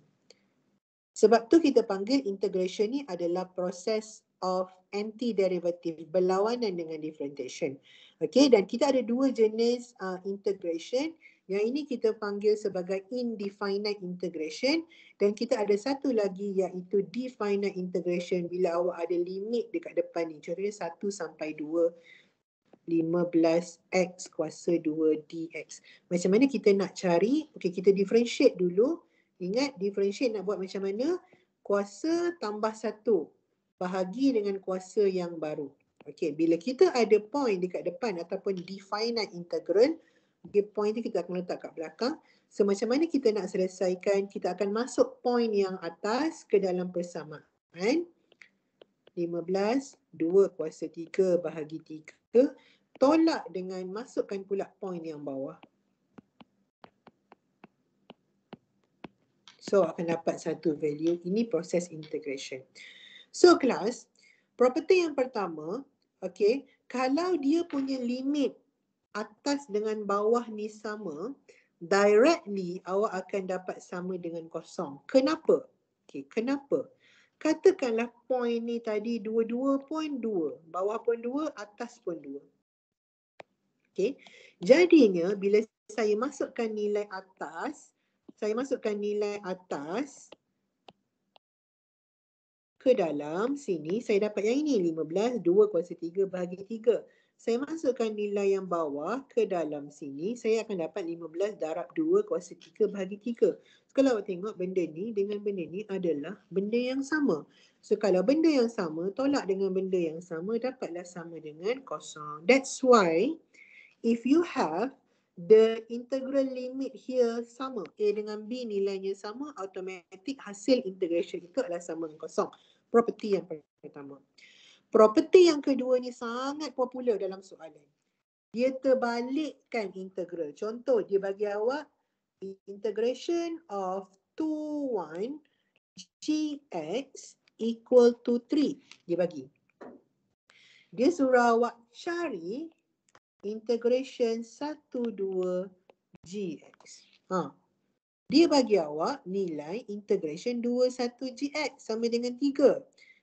Sebab tu kita panggil integration ni adalah proses of antiderivative, berlawanan dengan differentiation. Okay, dan kita ada dua jenis integration. Yang ini kita panggil sebagai indefinite integration. Dan kita ada satu lagi iaitu definite integration bila awak ada limit dekat depan ni. Contohnya 1 sampai 2, 15x kuasa 2 dx. Macam mana kita nak cari? Okay, kita differentiate dulu. Ingat differentiate nak buat macam mana? Kuasa tambah 1 bahagi dengan kuasa yang baru. Okay, bila kita ada point dekat depan ataupun definite integral, okay, point tu kita akan letak kat belakang. So macam mana kita nak selesaikan? Kita akan masuk point yang atas ke dalam persamaan. 15, 2 kuasa 3 bahagi 3. Tolak dengan masukkan pula point yang bawah. So akan dapat satu value. Ini proses integration. So kelas, property yang pertama, okay, kalau dia punya limit atas dengan bawah ni sama, directly awak akan dapat sama dengan kosong. Kenapa? Okay, kenapa? Katakanlah point ni tadi dua-dua pun 2. Bawah pun 2, atas pun 2. Okay, jadinya bila saya masukkan nilai atas, ke dalam sini, saya dapat yang ini, 15, 2 kuasa 3 bahagi 3. Saya masukkan nilai yang bawah ke dalam sini, saya akan dapat 15 darab 2 kuasa 3 bahagi 3. So, kalau awak tengok benda ni dengan benda ni adalah benda yang sama. So, kalau benda yang sama, tolak dengan benda yang sama, dapatlah sama dengan kosong. That's why, if you have the integral limit here sama, A dengan B nilainya sama, automatic hasil integration itu adalah sama dengan kosong. Property yang pertama. Property yang kedua ni sangat popular dalam soalan. Dia terbalikkan integral. Contoh, dia bagi awak integration of 2, 1 gx equal to 3. Dia bagi. Dia suruh awak cari integration 1, 2 gx. Dia bagi awak nilai integration 2, 1 gx sama dengan 3.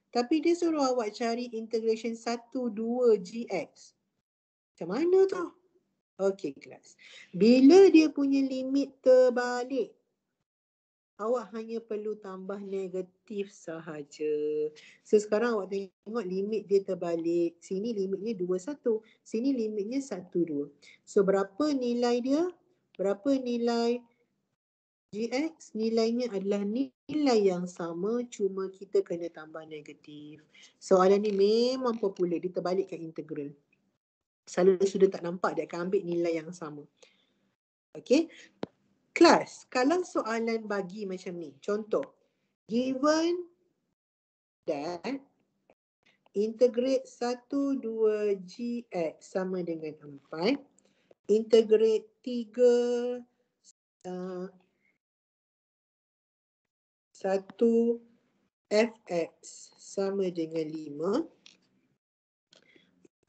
Tapi dia suruh awak cari integration 1, 2 gx. Macam mana tu? Okey kelas. Bila dia punya limit terbalik, awak hanya perlu tambah negatif sahaja. So sekarang awak tengok limit dia terbalik. Sini limitnya 2, 1. Sini limitnya 1, 2. So berapa nilai dia? Berapa nilai gx? Nilainya adalah nilai yang sama, cuma kita kena tambah negatif. Soalan ni memang popular, dia terbalikkan integral. Selalu sudah tak nampak, dia akan ambil nilai yang sama. Okay. Kelas, kalau soalan bagi macam ni, contoh, given that integrate 1, 2 gx sama dengan 4, integrate 3 1 fx sama dengan 5,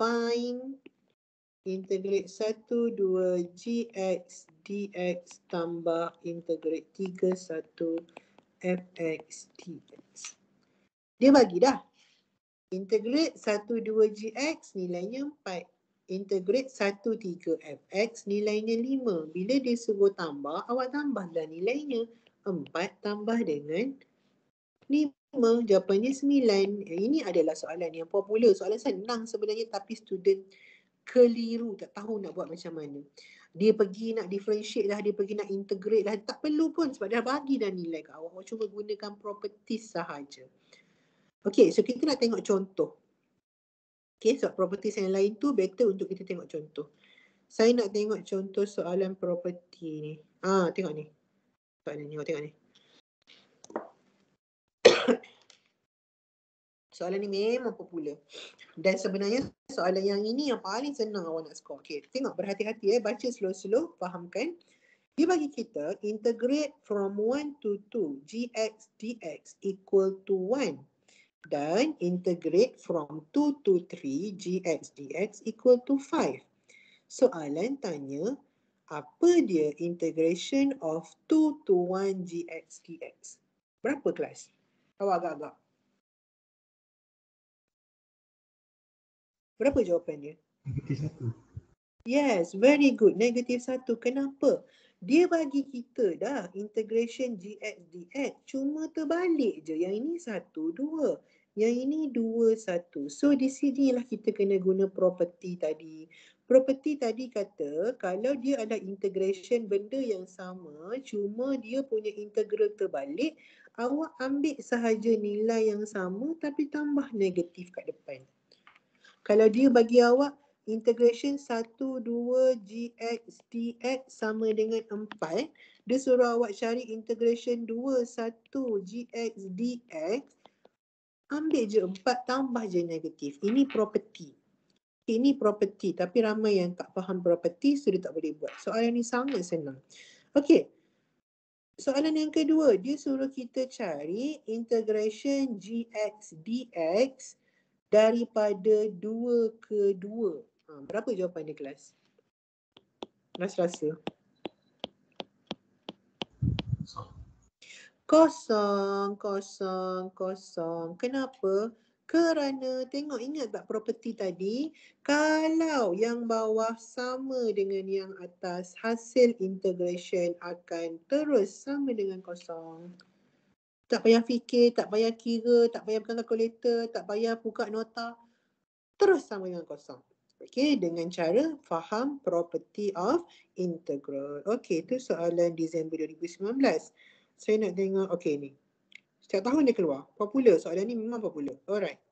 find integrate 1, 2 gx dx tambah integrate 3, 1 fx dx. Dia bagi dah. Integrate 1, 2 gx nilainya 4. Integrate 1, 3 fx nilainya 5. Bila dia suruh tambah, awak tambahlah nilainya. 4 tambah dengan 5, jawapannya 9. Ini adalah soalan yang popular. Soalan senang sebenarnya tapi student keliru, tak tahu nak buat macam mana. Dia pergi nak differentiate lah, dia pergi nak integrate lah. Tak perlu pun sebab dah bagi dah nilai kat awak. Awak cuma gunakan properties sahaja. Okay, so kita nak tengok contoh. Okay, sebab properties yang lain tu better untuk kita tengok contoh. Saya nak tengok contoh soalan property ni. Tengok ni. Soalan ni, tengok ni. Soalan ni memang popular. Dan sebenarnya soalan yang ini yang paling senang awak nak score. Okay, tengok berhati-hati baca slow-slow, fahamkan. Dia bagi kita integrate from 1 to 2 gx dx equal to 1. Dan integrate from 2 to 3 gx dx equal to 5. Soalan tanya, apa dia integration of 2 to 1 gx dx? Berapa kelas? Awak agak-agak. Berapa jawapan dia? -1. Yes, very good. -1. Kenapa? Dia bagi kita dah integration gx dx. Cuma terbalik je. Yang ini 1, 2. Yang ini 2, 1. So di sinilah kita kena guna property tadi. Property tadi kata kalau dia ada integration benda yang sama, cuma dia punya integral terbalik, awak ambil sahaja nilai yang sama tapi tambah negatif kat depan. Kalau dia bagi awak integration 1, 2 gx dx sama dengan 4, dia suruh awak cari integration 2, 1 gx dx, ambil je 4 tambah je negatif. Ini property. Ini property tapi ramai yang tak faham property so dia tak boleh buat. Soalan ni sangat senang. Okey. Soalan yang kedua, dia suruh kita cari integration gx dx daripada 2 ke 2. Berapa jawapan dia kelas? Rasa-rasa. Kosong. Kenapa? Kerana tengok, ingat tak property tadi? Kalau yang bawah sama dengan yang atas, hasil integration akan terus sama dengan kosong. Tak payah fikir, tak payah kira, tak payah pegang kalkulator, tak payah buka nota. Terus sama dengan kosong. Okey, dengan cara faham property of integral. Okey, itu soalan Disember 2019. Saya nak tengok, okey ni. Setiap tahun dia keluar. Popular, soalan ni memang popular. Alright.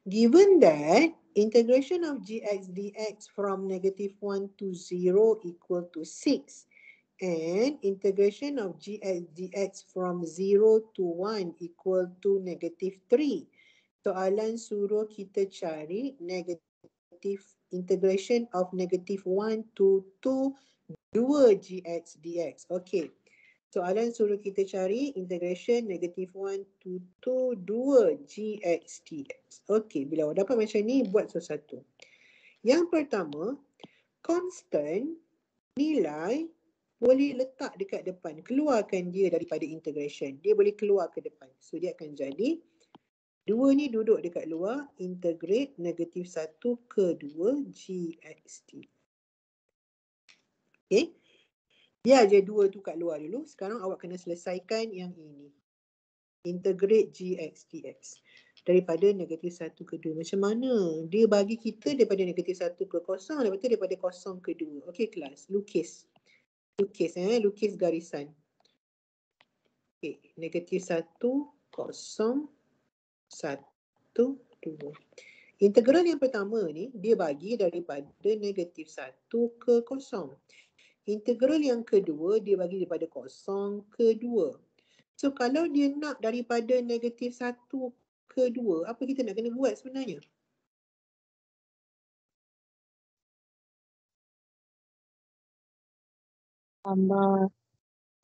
Given that integration of gx dx from -1 to 0 equal to 6 and integration of gx dx from 0 to 1 equal to -3. Soalan suruh kita cari negative integration of -1 to 2 gx dx. Okey. Soalan suruh kita cari integration -1 to 2 gx dx. Okey, bila awak dapat macam ni, buat sesuatu. Yang pertama, constant nilai boleh letak dekat depan. Keluarkan dia daripada integration. Dia boleh keluar ke depan. So, dia akan jadi 2 ni duduk dekat luar, integrate -1 ke 2 gx dx. Okay. Biar je 2 tu kat luar dulu. Sekarang awak kena selesaikan yang ini. Integrate gx dx. Daripada -1 ke 2. Macam mana? Dia bagi kita daripada -1 ke 0, lepas tu daripada 0 ke 2. Okey kelas, lukis. Lukis garisan. Okey, -1, 0, 1, 2. Integral yang pertama ni, dia bagi daripada -1 ke 0. Integral yang kedua, dia bagi daripada 0 ke 2. So, kalau dia nak daripada -1 ke 2, apa kita nak kena buat sebenarnya?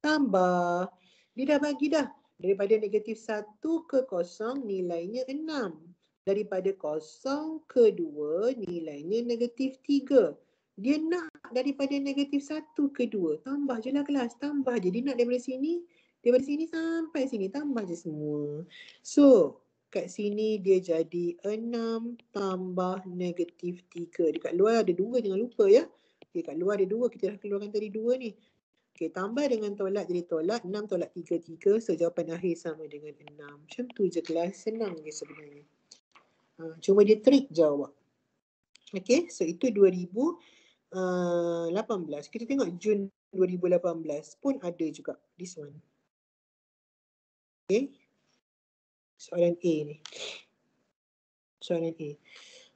Tambah. Dia dah bagi dah. Daripada -1 ke 0, nilainya 6. Daripada 0 ke 2 nilainya -3. Dia nak daripada -1 ke 2. Tambah je lah kelas. Tambah je. Dia nak daripada sini sampai sini. Tambah je semua. So, kat sini dia jadi 6 tambah -3. Dekat luar ada 2, jangan lupa ya. Okay, kat luar ada 2. Kita dah keluarkan tadi 2 ni. Okay, tambah dengan tolak jadi tolak. 6 tolak 3, 3. So, jawapan akhir sama dengan 6. Macam tu je kelas. Senang je sebenarnya. Cuma dia trik je awak. Okay, so itu 2018. Kita tengok Jun 2018 pun ada juga. This one. Okay. Soalan A ni. Soalan A.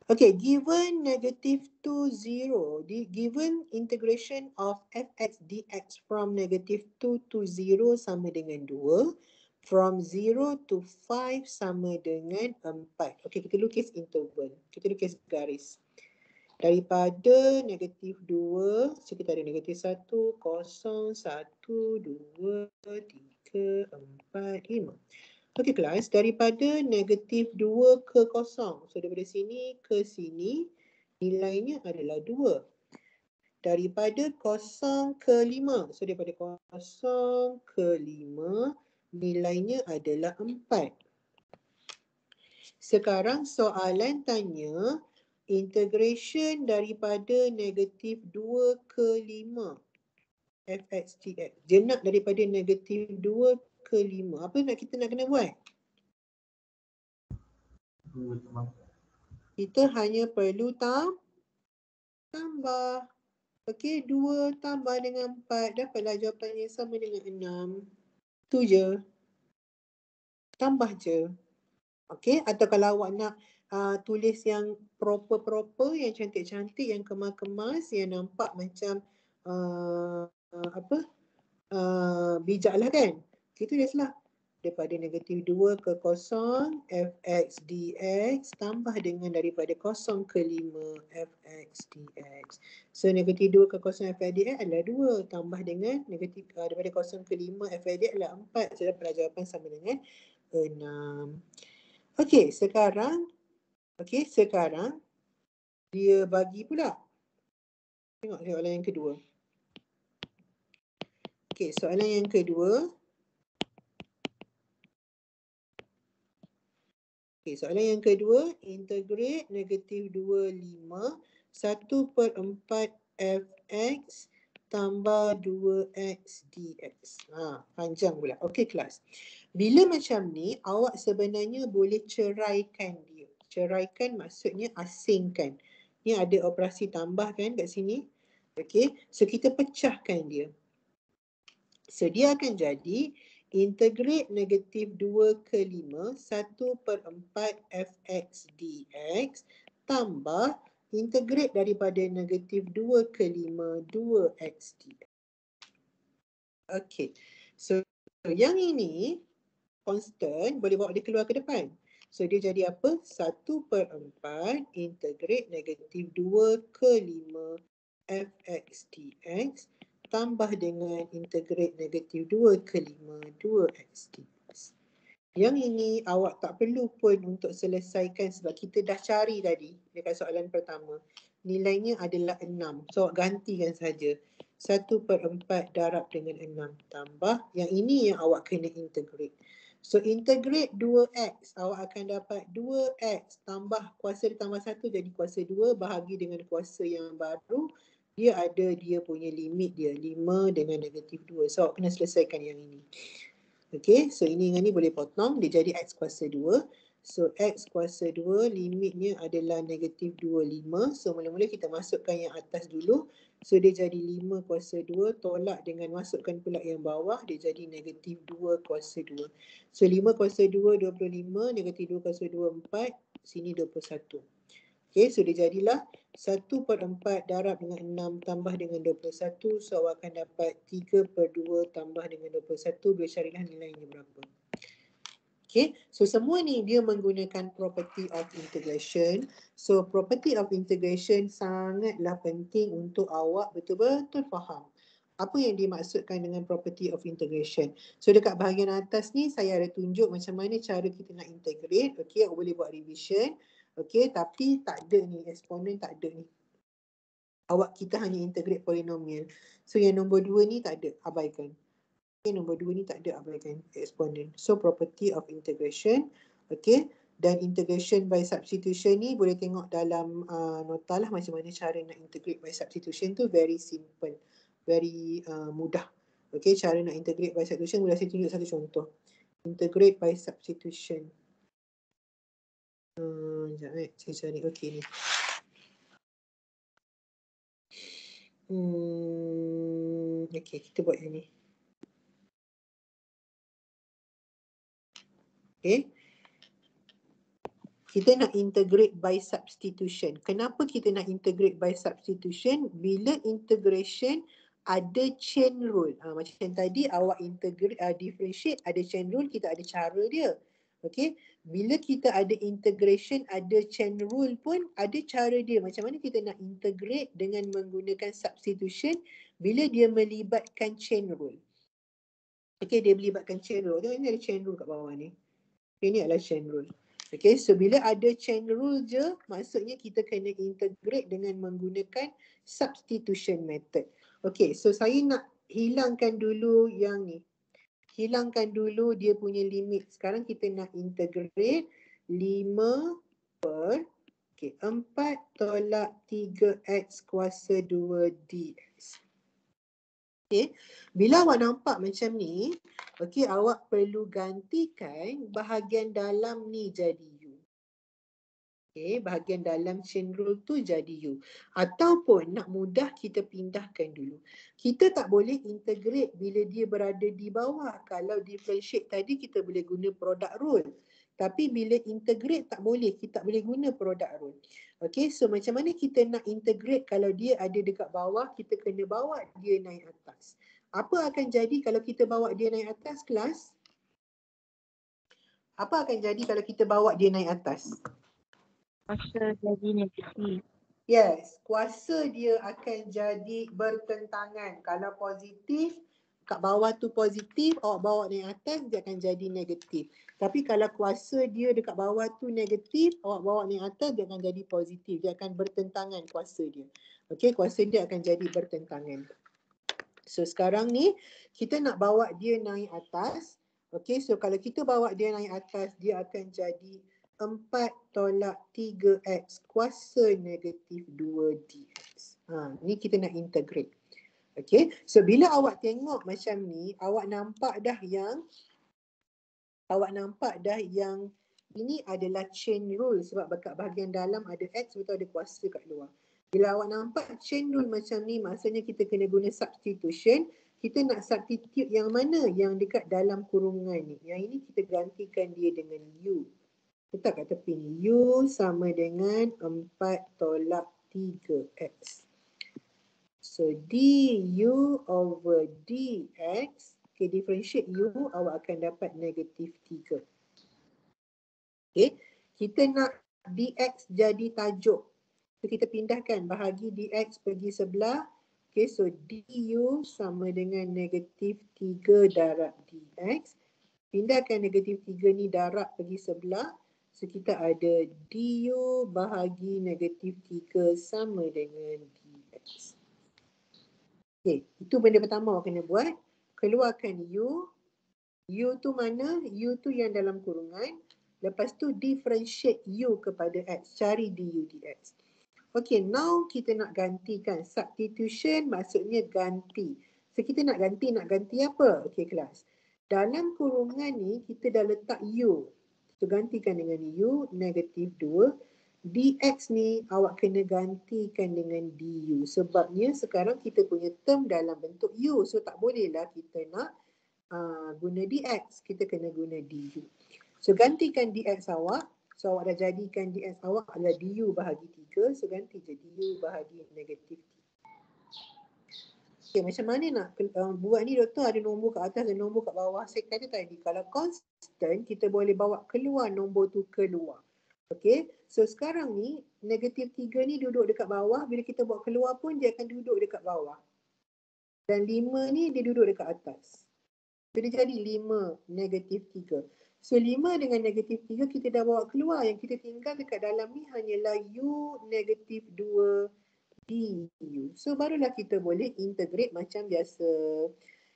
Okay, given -2, 0, given integration of fx dx from -2 to 0 sama dengan 2, from 0 to 5 sama dengan 4. Okay, kita lukis interval. Kita lukis garis. Daripada -2, so kita ada -1, 0, 1, 2, 3, 4, 5. Okey kelas, daripada -2 ke 0. So daripada sini ke sini nilainya adalah 2. Daripada 0 ke 5. So daripada 0 ke 5 nilainya adalah 4. Sekarang soalan tanya integration daripada -2 ke 5 fx dx. Dia nak daripada -2 ke 5. Apa nak kita nak kena buat? Kita hanya perlu tambah. Okey, 2 tambah dengan 4 dapatlah jawapan yang sama dengan 6. Tu je. Tambah je. Okey, atau kalau awak nak tulis yang proper, yang cantik-cantik, yang kemas-kemas, yang nampak macam bijak lah kan. Kita tulislah daripada -2 ke 0 fx dx tambah dengan daripada 0 ke 5 fx dx. So -2 ke 0 fx dx adalah 2 tambah dengan daripada 0 ke 5 fx dx adalah 4. So dapatlah jawapan sama dengan 6. Okey, sekarang dia bagi pula. Tengok soalan yang kedua. Okey, soalan yang kedua. Okey, soalan yang kedua, integrate -25 1/4 fx tambah 2x dx. Panjang pula. Okey kelas. Bila macam ni, awak sebenarnya boleh ceraikan dia. Ceraikan maksudnya asingkan. Ni ada operasi tambah kan kat sini. Okey, so kita pecahkan dia. So dia akan jadi integrate -2 ke 5 1/4 fx dx tambah integrate daripada -2 ke 5 2x dx. Okey, so yang ini constant boleh bawa dia keluar ke depan. So dia jadi apa? 1/4 integrate -2 ke 5 fx dx tambah dengan integrate -2 ke 5 2x dx. Yang ini awak tak perlu pun untuk selesaikan sebab kita dah cari tadi dekat soalan pertama. Nilainya adalah 6. So awak gantikan saja. 1/4 darab dengan 6 tambah. Yang ini yang awak kena integrate. So integrate 2x. Awak akan dapat 2x tambah kuasa ditambah 1 jadi kuasa 2 bahagi dengan kuasa yang baru. Dia ada dia punya limit dia 5 dengan -2. So awak kena selesaikan yang ini. Okey, so ini dengan ni boleh potong. Dia jadi x kuasa 2. So x kuasa 2 limitnya adalah -25. So mula-mula kita masukkan yang atas dulu. So dia jadi 5 kuasa 2 tolak dengan masukkan pula yang bawah. Dia jadi -2 kuasa 2. So 5 kuasa 2 25. -2 kuasa 2 4. Sini 21. Okay, so dia jadilah 1/4 darab dengan 6 tambah dengan 21. So awak akan dapat 3/2 tambah dengan 21. Boleh carilah nilainya berapa. Okay, so semua ni dia menggunakan property of integration. So property of integration sangatlah penting untuk awak betul-betul faham. Apa yang dimaksudkan dengan property of integration? So dekat bahagian atas ni saya ada tunjuk macam mana cara kita nak integrate. Okey, awak boleh buat revision. Okey, tapi tak ada ni, exponent tak ada ni. Awak kita hanya integrate polinomial. So yang nombor 2 ni tak ada, abaikan. Okay, nombor 2 ni tak ada, abaikan exponent. So property of integration. Okey, dan integration by substitution ni boleh tengok dalam nota lah macam mana cara nak integrate by substitution tu very simple. Very mudah. Okay, cara nak integrate by substitution boleh saya tunjuk satu contoh. Integrate by substitution. Sekejap saya cari. Okay ni. Okay, kita buat yang ni. Okay. Kita nak integrate by substitution. Kenapa kita nak integrate by substitution? Bila integration ada chain rule. Macam tadi awak integrate, differentiate ada chain rule, kita ada cara dia. Okay. Bila kita ada integration ada chain rule pun ada cara dia. Macam mana kita nak integrate dengan menggunakan substitution bila dia melibatkan chain rule. Okay, dia melibatkan chain rule. Tengok ini ada chain rule kat bawah ni. Ini adalah chain rule. Okay, so bila ada chain rule je, maksudnya kita kena integrate dengan menggunakan substitution method. Okay, so saya nak hilangkan dulu yang ni. Hilangkan dulu dia punya limit. Sekarang kita nak integrate 5 per 4 tolak 3x kuasa 2 dx. Okay, bila awak nampak macam ni, okay, awak perlu gantikan bahagian dalam ni jadi U. Okay, bahagian dalam chain rule tu jadi U. Ataupun nak mudah kita pindahkan dulu. Kita tak boleh integrate bila dia berada di bawah. Kalau differentiate tadi kita boleh guna product rule. Tapi bila integrate tak boleh. Kita tak boleh guna product rule. Okay, so macam mana kita nak integrate kalau dia ada dekat bawah, kita kena bawa dia naik atas. Apa akan jadi kalau kita bawa dia naik atas, kelas? Apa akan jadi kalau kita bawa dia naik atas? Kuasa jadi negatif. Yes, kuasa dia akan jadi bertentangan. Kalau positif, kat bawah tu positif, awak bawa naik atas, dia akan jadi negatif. Tapi kalau kuasa dia dekat bawah tu negatif, awak bawa naik atas, dia akan jadi positif. Dia akan bertentangan kuasa dia. Okey, kuasa dia akan jadi bertentangan. So sekarang ni, kita nak bawa dia naik atas. Okey, so kalau kita bawa dia naik atas, dia akan jadi 4 tolak 3x kuasa negatif 2 dx. Ni kita nak integrate. Okay, so bila awak tengok macam ni, awak nampak dah yang ini adalah chain rule sebab kat bahagian dalam ada x, betul ada kuasa kat luar. Bila awak nampak chain rule macam ni, maksudnya kita kena guna substitution. Kita nak substitute yang mana? Yang dekat dalam kurungan ni. Yang ini kita gantikan dia dengan U. Letak kat tepi ni. U sama dengan 4 tolak 3x. So, du over dx. Okay, differentiate u, awak akan dapat negatif 3. Okay, kita nak dx jadi tajuk. So, kita pindahkan bahagi dx pergi sebelah. Okay, so du sama dengan negatif 3 darab dx. Pindahkan negatif 3 ni darab pergi sebelah. So, kita ada du bahagi negatif 3 sama dengan dx. Okay, itu benda pertama awak kena buat. Keluarkan u. U tu mana? U tu yang dalam kurungan. Lepas tu differentiate u kepada x. Cari du dx. Okay, now kita nak gantikan. Substitution maksudnya ganti. So, kita nak ganti apa? Okay, kelas. Dalam kurungan ni, kita dah letak u. So, gantikan dengan u, negatif 2. Dx ni awak kena gantikan dengan du. Sebabnya sekarang kita punya term dalam bentuk u. So, tak bolehlah kita nak guna dx. Kita kena guna du. So, gantikan dx awak. So, awak dah jadikan dx awak adalah du bahagi 3. So, ganti je du bahagi negatif 3. Okay, macam mana nak buat ni, doktor? Ada nombor kat atas dan nombor kat bawah. Saya kata tadi, kalau constant, kita boleh bawa keluar nombor tu keluar. Okay, so sekarang ni, negatif 3 ni duduk dekat bawah. Bila kita bawa keluar pun, dia akan duduk dekat bawah. Dan 5 ni dia duduk dekat atas. Jadi jadi 5 negatif 3. So 5 dengan negatif 3 kita dah bawa keluar. Yang kita tinggal dekat dalam ni hanyalah U negatif 2 DU. So barulah kita boleh integrate macam biasa.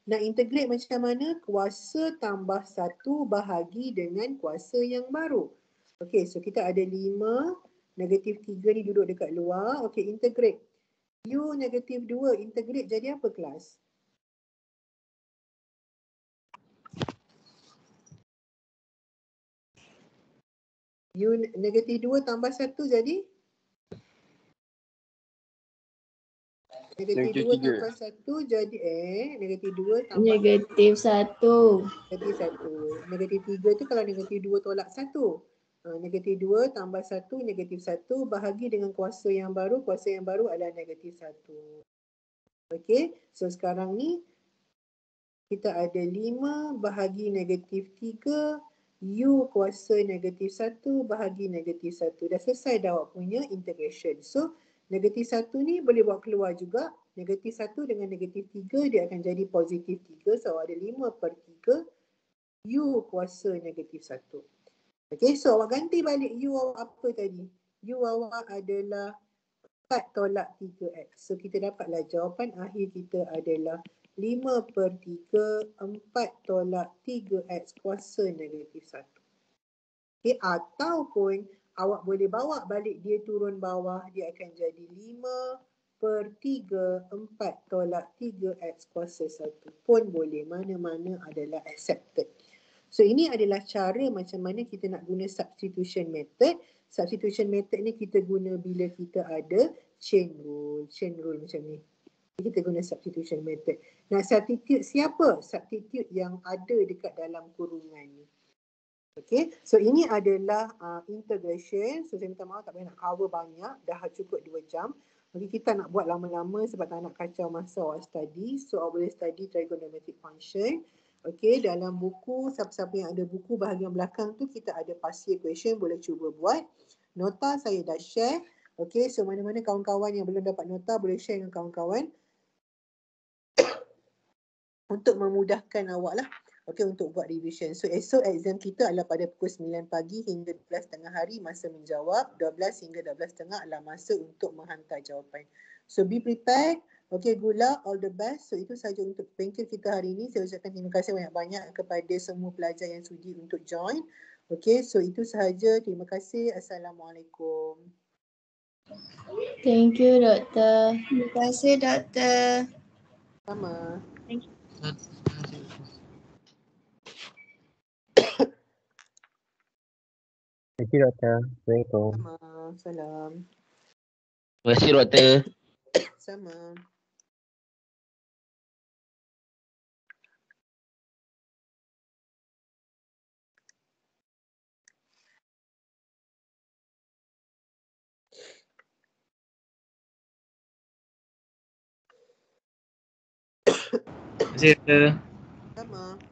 Nak integrate macam mana? Kuasa tambah 1 bahagi dengan kuasa yang baru. Okey, so kita ada 5, negatif 3 ni duduk dekat luar. Okey, integrate. U negatif 2 integrate jadi apa kelas? U negatif 2 tambah 1 jadi? Negatif 2 tambah 1 jadi negatif 2 tambah Negatif 1. negatif 1. Negatif 3 tu kalau negatif 2 tolak 1. Negatif 2 tambah 1 negatif 1 bahagi dengan kuasa yang baru. Kuasa yang baru adalah negatif 1. Okey, so sekarang ni kita ada 5 bahagi negatif 3 U kuasa negatif 1 bahagi negatif 1. Dah selesai dah awak punya integration. So negatif 1 ni boleh bawa keluar juga. Negatif 1 dengan negatif 3 dia akan jadi positif 3. So ada 5 per 3 U kuasa negatif 1. Okay, so awak ganti balik U awak apa tadi? U awak adalah 4 tolak 3X. So kita dapatlah jawapan akhir kita adalah 5 per 3, 4 tolak 3X kuasa negatif 1. Okay, ataupun awak boleh bawa balik dia turun bawah, dia akan jadi 5 per 3, 4 tolak 3X kuasa 1 pun boleh. Mana-mana adalah accepted. So ini adalah cara macam mana kita nak guna substitution method. Substitution method ni kita guna bila kita ada chain rule. Chain rule macam ni. Kita guna substitution method. Nah, substitute siapa? Substitute yang ada dekat dalam kurungan ni. Okay, so ini adalah integration. So saya minta maaf tak boleh nak cover banyak. Dah cukup 2 jam. Okay, kita nak buat lama-lama sebab tak nak kacau masa awak study. So awak boleh study trigonometric function. Okay, dalam buku, siapa-siapa yang ada buku bahagian belakang tu kita ada partial equation, boleh cuba buat. Nota saya dah share. Okay, so mana-mana kawan-kawan yang belum dapat nota boleh share dengan kawan-kawan. Untuk memudahkan awak lah. Okay, untuk buat revision. So esok exam kita adalah pada pukul 9 pagi hingga 12 tengah hari masa menjawab. 12 hingga 12 tengah adalah masa untuk menghantar jawapan. So be prepared. Okay, good luck. All the best. So itu sahaja untuk bengkel kita hari ini. Saya ucapkan terima kasih banyak-banyak kepada semua pelajar yang sudi untuk join. Okay, so itu sahaja. Terima kasih. Assalamualaikum. Thank you, Doktor. Terima kasih, Doktor. Sama. Terima kasih, Doktor. Assalamualaikum. Sama. Salam. Terima kasih, Doktor. Sama. Terima kasih, Doktor. Sama.